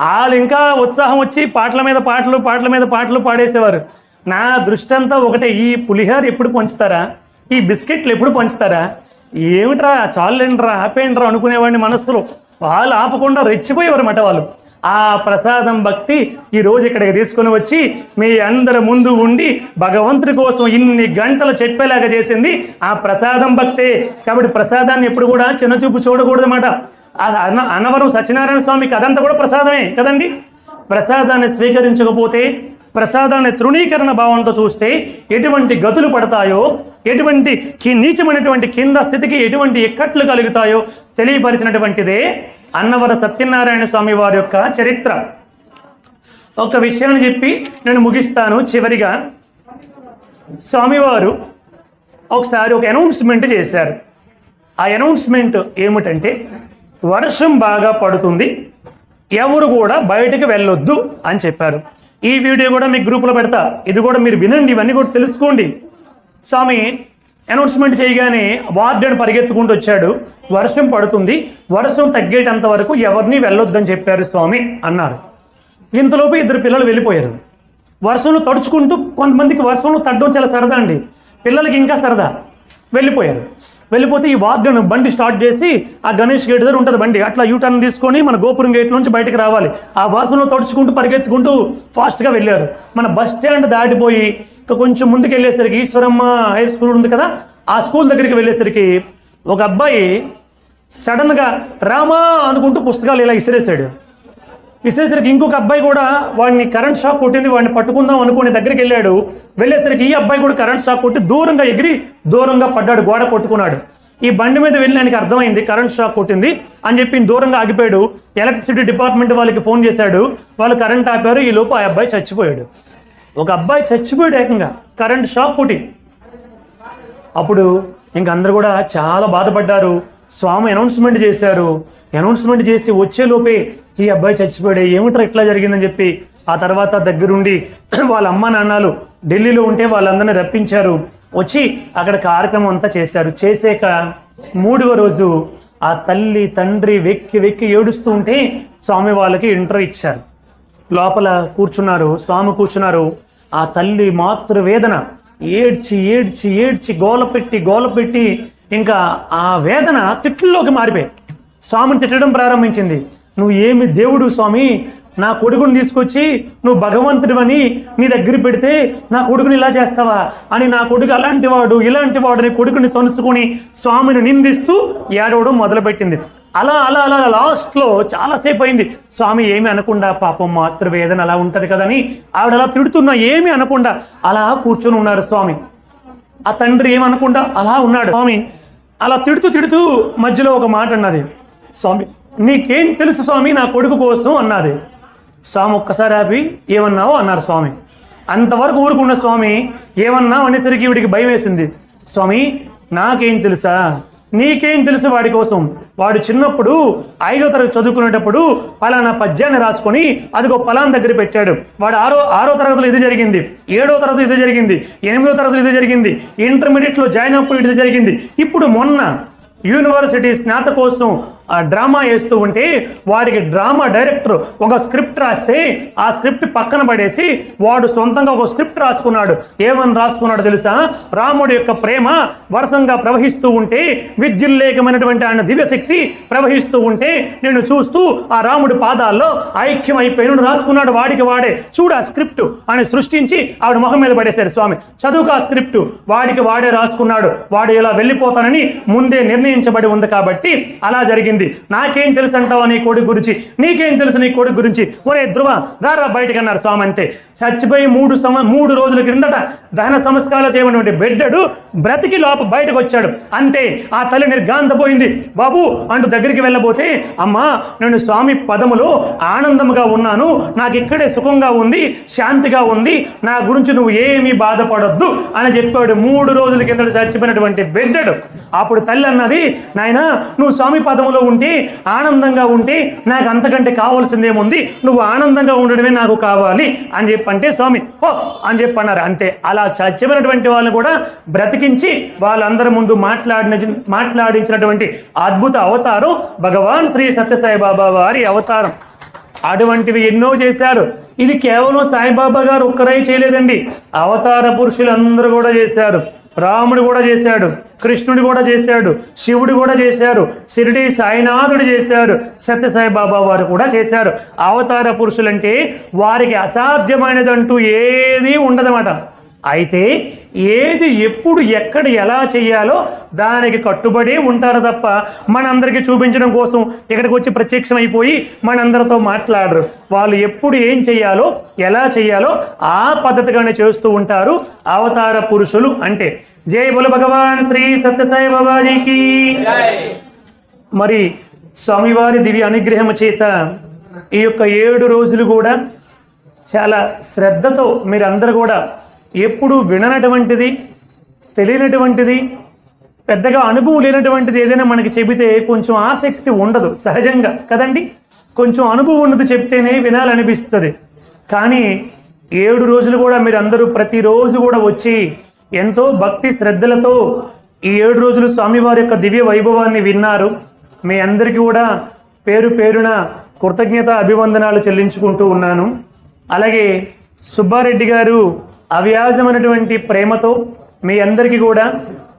వాళ్ళు ఇంకా ఉత్సాహం వచ్చి పాటల మీద పాటలు పాడేసేవారు. నా దృష్టి అంతా ఒకటే, ఈ పులిహార ఎప్పుడు పంచుతారా, ఈ బిస్కెట్లు ఎప్పుడు పంచుతారా, ఏమిట్రా చాలండ్రా ఆపేయండ్రా అనుకునేవాడిని మనస్సులో. వాళ్ళు ఆపకుండా రెచ్చిపోయేవారు అన్నమాట వాళ్ళు. ఆ ప్రసాదం భక్తి ఈరోజు ఇక్కడికి తీసుకొని వచ్చి మీ అందరి ముందు ఉండి భగవంతుడి కోసం ఇన్ని గంటలు చెప్పేలాగా చేసింది ఆ ప్రసాదం భక్తే. కాబట్టి ప్రసాదాన్ని ఎప్పుడు కూడా చిన్నచూపు చూడకూడదు అన్నమాట. అన్నవరం సత్యనారాయణ స్వామి కథంతా కూడా ప్రసాదమే కదండి. ప్రసాదాన్ని స్వీకరించకపోతే, ప్రసాదాన్ని తృణీకరణ భావంతో చూస్తే ఎటువంటి గతులు పడతాయో, ఎటువంటి నీచమైనటువంటి కింద స్థితికి ఎటువంటి ఇక్కట్లు కలుగుతాయో తెలియపరిచినటువంటిదే అన్నవర సత్యనారాయణ స్వామి వారి యొక్క చరిత్ర. ఒక విషయాన్ని చెప్పి నేను ముగిస్తాను. చివరిగా స్వామివారు ఒకసారి ఒక అనౌన్స్మెంట్ చేశారు. ఆ అనౌన్స్మెంట్ ఏమిటంటే, వర్షం బాగా పడుతుంది, ఎవరు కూడా బయటకు వెళ్ళొద్దు అని చెప్పారు. ఈ వీడియో కూడా మీ గ్రూప్లో పెడతా, ఇది కూడా మీరు వినండి, ఇవన్నీ కూడా తెలుసుకోండి. స్వామి అనౌన్స్మెంట్ చేయగానే వార్డెన్ పరిగెత్తుకుంటూ వచ్చాడు. వర్షం పడుతుంది, వర్షం తగ్గేటంత వరకు ఎవరిని వెళ్ళొద్దని చెప్పారు స్వామి అన్నారు. ఇంతలోపు 2 పిల్లలు వెళ్ళిపోయారు. వర్షంలో తడుచుకుంటూ, కొంతమందికి వర్షంలో తగ్గడం చాలా సరదా అండి, పిల్లలకి ఇంకా సరదా. వెళ్ళిపోతే ఈ వార్డెన్ బండి స్టార్ట్ చేసి ఆ గణేష్ గేట్ దగ్గర ఉంటుంది బండి, అట్లా యూటర్న్ తీసుకొని మన గోపురం గేట్ నుంచి బయటకు రావాలి. ఆ వర్షంలో తడుచుకుంటూ పరిగెత్తుకుంటూ ఫాస్ట్గా వెళ్ళారు. మన బస్ స్టాండ్ దాటిపోయి కొంచెం ముందుకు వెళ్ళేసరికి ఈశ్వరమ్మ హై స్కూల్ ఉంది కదా, ఆ స్కూల్ దగ్గరికి వెళ్ళేసరికి ఒక అబ్బాయి సడన్గా రామా అనుకుంటూ పుస్తకాలు ఇలా విసిరేసరికి ఇంకొక అబ్బాయి కూడా వాడిని కరెంట్ షాక్ కొట్టింది, వాడిని పట్టుకుందాం అనుకుని దగ్గరికి వెళ్ళేసరికి ఈ అబ్బాయి కూడా కరెంట్ షాక్ కొట్టి దూరంగా ఎగిరి దూరంగా పడ్డాడు, గోడ కొట్టుకున్నాడు. ఈ బండి మీద వెళ్ళి ఆయనకి అర్థమైంది కరెంట్ షాక్ కొట్టింది అని చెప్పి దూరంగా ఆగిపోయాడు. ఎలక్ట్రిసిటీ డిపార్ట్మెంట్ వాళ్ళకి ఫోన్ చేశాడు, వాళ్ళు కరెంట్ ఆపారు. ఈ లోపు ఆ అబ్బాయి చచ్చిపోయాడు. ఒక అబ్బాయి చచ్చిపోయాడు ఏకంగా కరెంట్ షాక్ కొట్టి. అప్పుడు ఇంక అందరూ కూడా చాలా బాధపడ్డారు. స్వామి అనౌన్స్మెంట్ చేశారు, అనౌన్స్మెంట్ చేసి వచ్చేలోపే ఈ అబ్బాయి చచ్చిపోయాడు, ఏమిట్రా ఇట్లా జరిగిందని చెప్పి ఆ తర్వాత దగ్గరుండి వాళ్ళ అమ్మ నాన్నలు ఢిల్లీలో ఉంటే వాళ్ళందరినీ రప్పించారు. వచ్చి అక్కడ కార్యక్రమం అంతా చేశారు. చేసాక 3వ రోజు ఆ తల్లి తండ్రి వెక్కి ఏడుస్తూ ఉంటే స్వామి వాళ్ళకి ఇంటర్వ్యూ ఇచ్చారు. లోపల కూర్చున్నారు, స్వామి కూర్చున్నారు. ఆ తల్లి మాతృవేదన ఏడ్చి గోలపెట్టి ఇంకా ఆ వేదన తిట్లలోకి మారిపోయి స్వామిని తిట్టడం ప్రారంభించింది. నువ్వు ఏమి దేవుడు స్వామి, నా కొడుకుని తీసుకొచ్చి నువ్వు భగవంతుడివని నీ దగ్గర పెడితే నా కొడుకుని ఇలా చేస్తావా అని, నా కొడుకు అలాంటి వాడు ఇలాంటి వాడు అని కొడుకుని తొనుసుకొని స్వామిని నిందిస్తూ ఏడవడం మొదలుపెట్టింది. అలా లాస్ట్లో చాలాసేపు అయింది. స్వామి ఏమి అనకుండా, పాపం మాతృవేదన అలా ఉంటుంది కదని ఆవిడ అలా తిడుతున్నా ఏమి అనకుండా అలా కూర్చొని ఉన్నారు స్వామి. ఆ తండ్రి ఏమనకుండా అలా ఉన్నాడు. స్వామి అలా తిడుతూ మధ్యలో ఒక మాట అన్నది, స్వామి నీకేం తెలుసు స్వామి నా కొడుకు కోసం అన్నది. స్వామి ఒక్కసారి ఆపి ఏమన్నావు అన్నారు స్వామి. అంతవరకు ఊరుకున్న స్వామి ఏమన్నావు అనేసరికి వీడికి భయం వేసింది. స్వామి నాకేం తెలుసా, నీకేం తెలుసు వాడి కోసం, వాడు చిన్నప్పుడు 5వ తరగతి చదువుకునేటప్పుడు పలానా పద్యాన్ని రాసుకొని అదిగో పలానా దగ్గర పెట్టాడు. వాడు 6వ తరగతిలో ఇది జరిగింది, 7వ తరగతి ఇది జరిగింది, 8వ తరగతిలో ఇది జరిగింది, ఇంటర్మీడియట్లో జాయిన్ అప్పుడు ఇది జరిగింది. ఇప్పుడు మొన్న యూనివర్సిటీ స్నాతకోత్సవం డ్రామా వేస్తూ ఉంటే వాడికి డ్రామా డైరెక్టర్ ఒక స్క్రిప్ట్ రాస్తే ఆ స్క్రిప్ట్ పక్కన పడేసి వాడు సొంతంగా ఒక స్క్రిప్ట్ రాసుకున్నాడు. ఏమని రాసుకున్నాడు తెలుసా? రాముడి యొక్క ప్రేమ వర్షంగా ప్రవహిస్తూ ఉంటే, విద్యుల్లేఖమైనటువంటి ఆయన దివ్యశక్తి ప్రవహిస్తూ ఉంటే నేను చూస్తూ ఆ రాముడి పాదాల్లో ఐక్యం అయిపోయిన రాసుకున్నాడు. వాడికి వాడే చూడు ఆ స్క్రిప్ట్ అని సృష్టించి ఆవిడ మొహం మీద పడేశారు స్వామి. చదువుకు ఆ స్క్రిప్ట్ వాడికి వాడే రాసుకున్నాడు. వాడు ఇలా వెళ్ళిపోతానని ముందే నిర్ణయించబడి ఉంది కాబట్టి అలా జరిగింది. నాకేం తెలుసు అంటావా నీ కొడుకు గురించి, నీకేం తెలుసు నీ కొడుకు గురించి, ఒరే ధ్రువ రారా బయటకు అన్నారు స్వామి. అంతే చచ్చిపోయి 3 రోజుల క్రిందట దహన సంస్కారాలు చేయబడినటువంటి బిడ్డడు బ్రతికి బయటకు వచ్చాడు. అంతే ఆ తల్లి నిర్గాంతపోయింది. బాబు అంటూ దగ్గరికి వెళ్ళబోతే, అమ్మా నేను స్వామి పదములో ఆనందంగా ఉన్నాను, నాకు ఇక్కడే సుఖంగా ఉంది, శాంతిగా ఉంది, నా గురించి నువ్వు ఏమీ బాధపడొద్దు అని చెప్పాడు. 3 రోజుల కిందట చచ్చిపోయినటువంటి బిడ్డడు. అప్పుడు తల్లి అన్నది, నాయనా నువ్వు స్వామి పదములో ఉంటే ఆనందంగా ఉంటే నాకు అంతకంటే కావాల్సిందేముంది, నువ్వు ఆనందంగా ఉండడమే నాకు కావాలి అని చెప్పంటే స్వామి ఓ అని చెప్పన్నారు. అంతే అలా చచ్చిపోయినటువంటి వాళ్ళని కూడా బ్రతికించి వాళ్ళందరి ముందు మాట్లాడించినటువంటి అద్భుత అవతారం భగవాన్ శ్రీ సత్యసాయి బాబా వారి అవతారం. అటువంటివి ఎన్నో చేశారు. ఇది కేవలం సాయిబాబా గారు ఒక్కరై చేయలేదండి, అవతార పురుషులందరూ కూడా చేశారు. రాముడు కూడా చేశాడు, కృష్ణుడు కూడా చేశాడు, శివుడు కూడా చేశారు, షిరిడి సాయినాథుడు చేశారు, సత్యసాయి బాబా వారు కూడా చేశారు. అవతార పురుషులంటే వారికి అసాధ్యమైనదంటూ ఏదీ ఉండదన్నమాట. అయితే ఏది ఎప్పుడు ఎక్కడ ఎలా చేయాలో దానికి కట్టుబడి ఉంటారు తప్ప మనందరికీ చూపించడం కోసం ఇక్కడికి వచ్చి ప్రత్యక్షం అయిపోయి మనందరితో మాట్లాడరు. వాళ్ళు ఎప్పుడు ఏం చేయాలో ఎలా చేయాలో ఆ పద్ధతిగానే చేస్తూ ఉంటారు అవతార పురుషులు అంటే. జై బోలో భగవాన్ శ్రీ సత్యసాయి బాబాజీకి. మరి స్వామివారి దివ్య అనుగ్రహం చేత ఈ యొక్క 7 రోజులు కూడా చాలా శ్రద్ధతో మీరందరూ కూడా ఎప్పుడు విననటువంటిది, తెలియనటువంటిది, పెద్దగా అనుభవం లేనటువంటిది ఏదైనా మనకి చెబితే కొంచెం ఆసక్తి ఉండదు సహజంగా కదండి. కొంచెం అనుభవం ఉన్నది చెప్తేనే వినాలనిపిస్తుంది. కానీ 7 రోజులు కూడా మీరు అందరూ ప్రతిరోజు కూడా వచ్చి ఎంతో భక్తి శ్రద్ధలతో ఈ 7 రోజులు స్వామివారి యొక్క దివ్య వైభవాన్ని విన్నారు. మీ అందరికీ కూడా పేరు పేరున కృతజ్ఞత అభివందనాలు చెల్లించుకుంటూ ఉన్నాను. అలాగే సుబ్బారెడ్డి గారు అవ్యాజమైనటువంటి ప్రేమతో మీ అందరికీ కూడా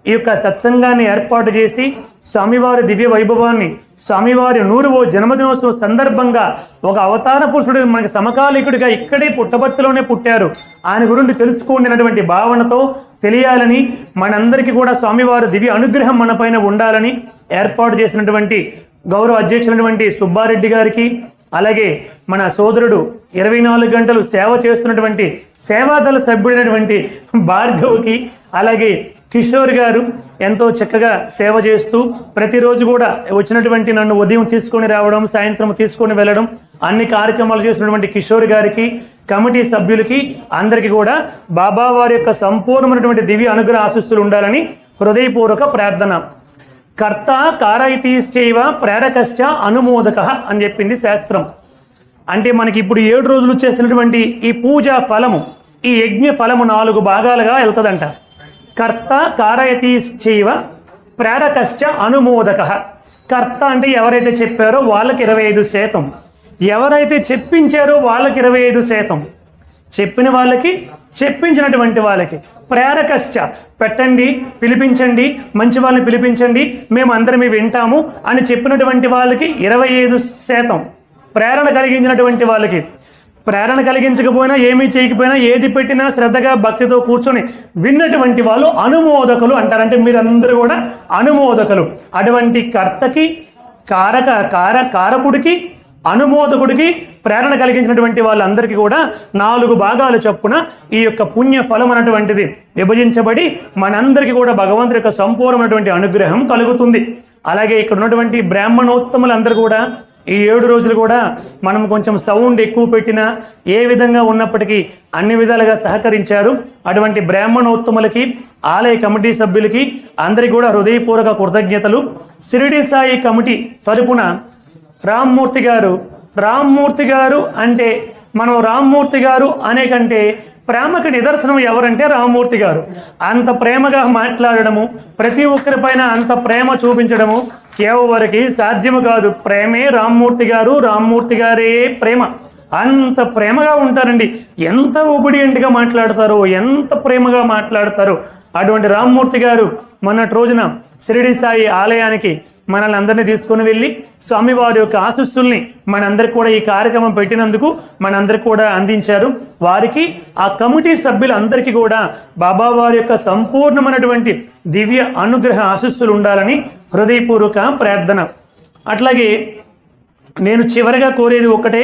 ఈ యొక్క సత్సంగాన్ని ఏర్పాటు చేసి స్వామివారి దివ్య వైభవాన్ని, స్వామివారి 100వ జన్మదినోత్సవం సందర్భంగా ఒక అవతార పురుషుడు మనకి సమకాలికుడిగా ఇక్కడే పుట్టపర్తిలోనే పుట్టారు, ఆయన గురించి తెలుసుకునేటువంటి భావనతో తెలియాలని, మనందరికీ కూడా స్వామివారి దివ్య అనుగ్రహం మన పైన ఉండాలని ఏర్పాటు చేసినటువంటి గౌరవ అధ్యక్షులైనటువంటి సుబ్బారెడ్డి గారికి, అలాగే మన సోదరుడు 24 గంటలు సేవ చేస్తున్నటువంటి సేవాదళ సభ్యుడైనటువంటి భార్గవ్కి, అలాగే కిషోర్ గారు ఎంతో చక్కగా సేవ చేస్తూ ప్రతిరోజు కూడా వచ్చినటువంటి నన్ను ఉదయం తీసుకొని రావడం, సాయంత్రం తీసుకొని వెళ్ళడం, అన్ని కార్యక్రమాలు చేసినటువంటి కిషోర్ గారికి, కమిటీ సభ్యులకి అందరికీ కూడా బాబా వారి యొక్క సంపూర్ణమైనటువంటి దివ్య అనుగ్రహ ఆశీస్సులు ఉండాలని హృదయపూర్వక ప్రార్థన. కర్త కారయితీశ్చైవ ప్రేరకశ్చ అనుమోదక అని చెప్పింది శాస్త్రం. అంటే మనకి ఇప్పుడు 7 రోజులు చేసినటువంటి ఈ పూజా ఫలము, ఈ యజ్ఞ ఫలము 4 భాగాలుగా వెళ్తుందంట. కర్త కారయతీశ్చైవ ప్రేరకశ్చ అనుమోదక. కర్త అంటే ఎవరైతే చెప్పారో వాళ్ళకి 25%, ఎవరైతే చెప్పించారో వాళ్ళకి 25%, చెప్పిన వాళ్ళకి చెప్పించినటువంటి వాళ్ళకి. ప్రేరకశ్చ పెట్టండి, పిలిపించండి, మంచి వాళ్ళని పిలిపించండి, మేము అందరం వింటాము అని చెప్పినటువంటి వాళ్ళకి 25%. ప్రేరణ కలిగించినటువంటి వాళ్ళకి, ప్రేరణ కలిగించకపోయినా ఏమీ చేయకపోయినా ఏది పెట్టినా శ్రద్ధగా భక్తితో కూర్చొని విన్నటువంటి వాళ్ళు అనుమోదకులు అంటారంటే మీరందరూ కూడా అనుమోదకులు. అటువంటి కర్తకి, కారకుడికి, అనుమోదకుడికి, ప్రేరణ కలిగించినటువంటి వాళ్ళందరికీ కూడా 4 భాగాలు చొప్పున ఈ యొక్క పుణ్య ఫలం అన్నటువంటిది విభజించబడి మనందరికీ కూడా భగవంతుడి యొక్క సంపూర్ణమైనటువంటి అనుగ్రహం కలుగుతుంది. అలాగే ఇక్కడ ఉన్నటువంటి బ్రాహ్మణోత్తములందరూ కూడా ఈ 7 రోజులు కూడా మనం కొంచెం సౌండ్ ఎక్కువ పెట్టినా ఏ విధంగా ఉన్నప్పటికీ అన్ని విధాలుగా సహకరించారు. అటువంటి బ్రాహ్మణోత్తములకి, ఆలయ కమిటీ సభ్యులకి అందరికీ కూడా హృదయపూర్వక కృతజ్ఞతలు. షిరిడి సాయి కమిటీ తరపున రామ్మూర్తి గారు అంటే మనం రామ్మూర్తి గారు అనే కంటే ప్రేమకి నిదర్శనం ఎవరంటే రామ్మూర్తి గారు. అంత ప్రేమగా మాట్లాడడము, ప్రతి ఒక్కరిపైన అంత ప్రేమ చూపించడము కేవలకి సాధ్యము కాదు. ప్రేమే రామ్మూర్తి గారు, రామ్మూర్తి గారే ప్రేమ. అంత ప్రేమగా ఉంటారండి. ఎంత ఒబిడియంట్గా మాట్లాడతారో, ఎంత ప్రేమగా మాట్లాడతారో. అటువంటి రామ్మూర్తి గారు మొన్నటి రోజున షిరిడి సాయి ఆలయానికి మనల్ని అందరినీ తీసుకొని వెళ్ళి స్వామివారి యొక్క ఆశీస్సుల్ని మనందరికి కూడా ఈ కార్యక్రమం పెట్టినందుకు మనందరికి కూడా అందించారు. వారికి, ఆ కమిటీ సభ్యులందరికీ కూడా బాబావారి యొక్క సంపూర్ణమైనటువంటి దివ్య అనుగ్రహ ఆశీస్సులు ఉండాలని హృదయపూర్వక ప్రార్థన. అట్లాగే నేను చివరిగా కోరేది ఒకటే,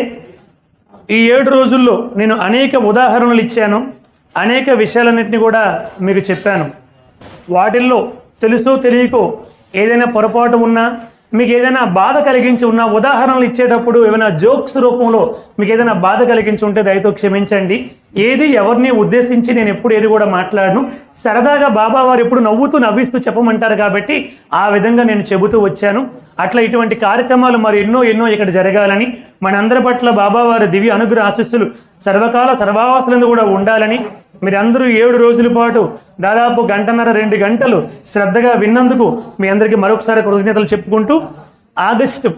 ఈ 7 రోజుల్లో నేను అనేక ఉదాహరణలు ఇచ్చాను, అనేక విషయాలన్నింటినీ కూడా మీకు చెప్పాను. వాటిల్లో తెలుసో తెలియకో ఏదైనా పొరపాటు ఉన్నా, మీకు ఏదైనా బాధ కలిగించి ఉన్నా, ఉదాహరణలు ఇచ్చేటప్పుడు ఏమైనా జోక్స్ రూపంలో మీకు ఏదైనా బాధ కలిగించి ఉంటే దయతో క్షమించండి. ఏది ఎవరిని ఉద్దేశించి నేను ఎప్పుడు ఏది కూడా మాట్లాడను. సరదాగా బాబా వారు ఎప్పుడు నవ్విస్తూ చెప్పమంటారు కాబట్టి ఆ విధంగా నేను చెబుతూ వచ్చాను. అట్లా ఇటువంటి కార్యక్రమాలు మరి ఎన్నో ఇక్కడ జరగాలని, మనందరి పట్ల బాబావారి దివ్య అనుగ్రహ ఆశీస్సులు సర్వకాల సర్వావస్థలందు కూడా ఉండాలని, మీరందరూ 7 రోజుల పాటు దాదాపు 1.5-2 గంటలు శ్రద్ధగా విన్నందుకు మీ అందరికీ మరొకసారి కృతజ్ఞతలు చెప్పుకుంటూ, ఆగస్టు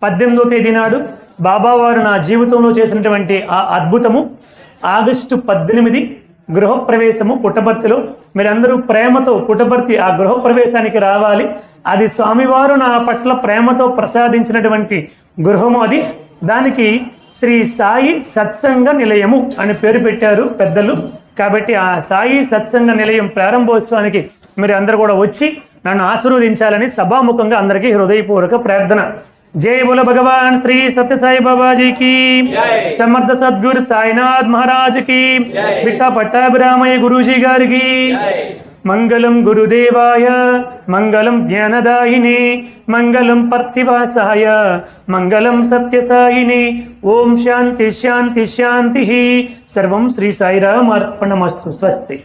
18వ తేదీ నాడు బాబావారు నా జీవితంలో చేసినటువంటి ఆ అద్భుతము, ఆగస్టు 18 గృహప్రవేశము పుట్టపర్తిలో. మీరందరూ ప్రేమతో పుట్టపర్తి ఆ గృహప్రవేశానికి రావాలి. అది స్వామివారు నా పట్ల ప్రేమతో ప్రసాదించినటువంటి గృహము అది. దానికి శ్రీ సాయి సత్సంగ నిలయము అని పేరు పెట్టారు పెద్దలు. కాబట్టి ఆ సాయి సత్సంగ నిలయం ప్రారంభోత్సవానికి మీరు అందరూ కూడా వచ్చి నన్ను ఆశీర్వదించాలని సభాముఖంగా అందరికీ హృదయపూర్వక ప్రార్థన. जय बोलो भगवान श्री सत्य साई बाबा जी की, समर्थ सद्गुरु साईनाथ महाराज की, बिट्टा पट्टाभिरामय गुरु जी गार की. मंगलम गुरुदेवाय मंगलम ज्ञानदायिने मंगलम पार्थिवासाय मंगलम सत्यसायिने. ओम शांति शांति शांति. सर्वं श्री साईराम अर्पणमस्तु. स्वस्ति.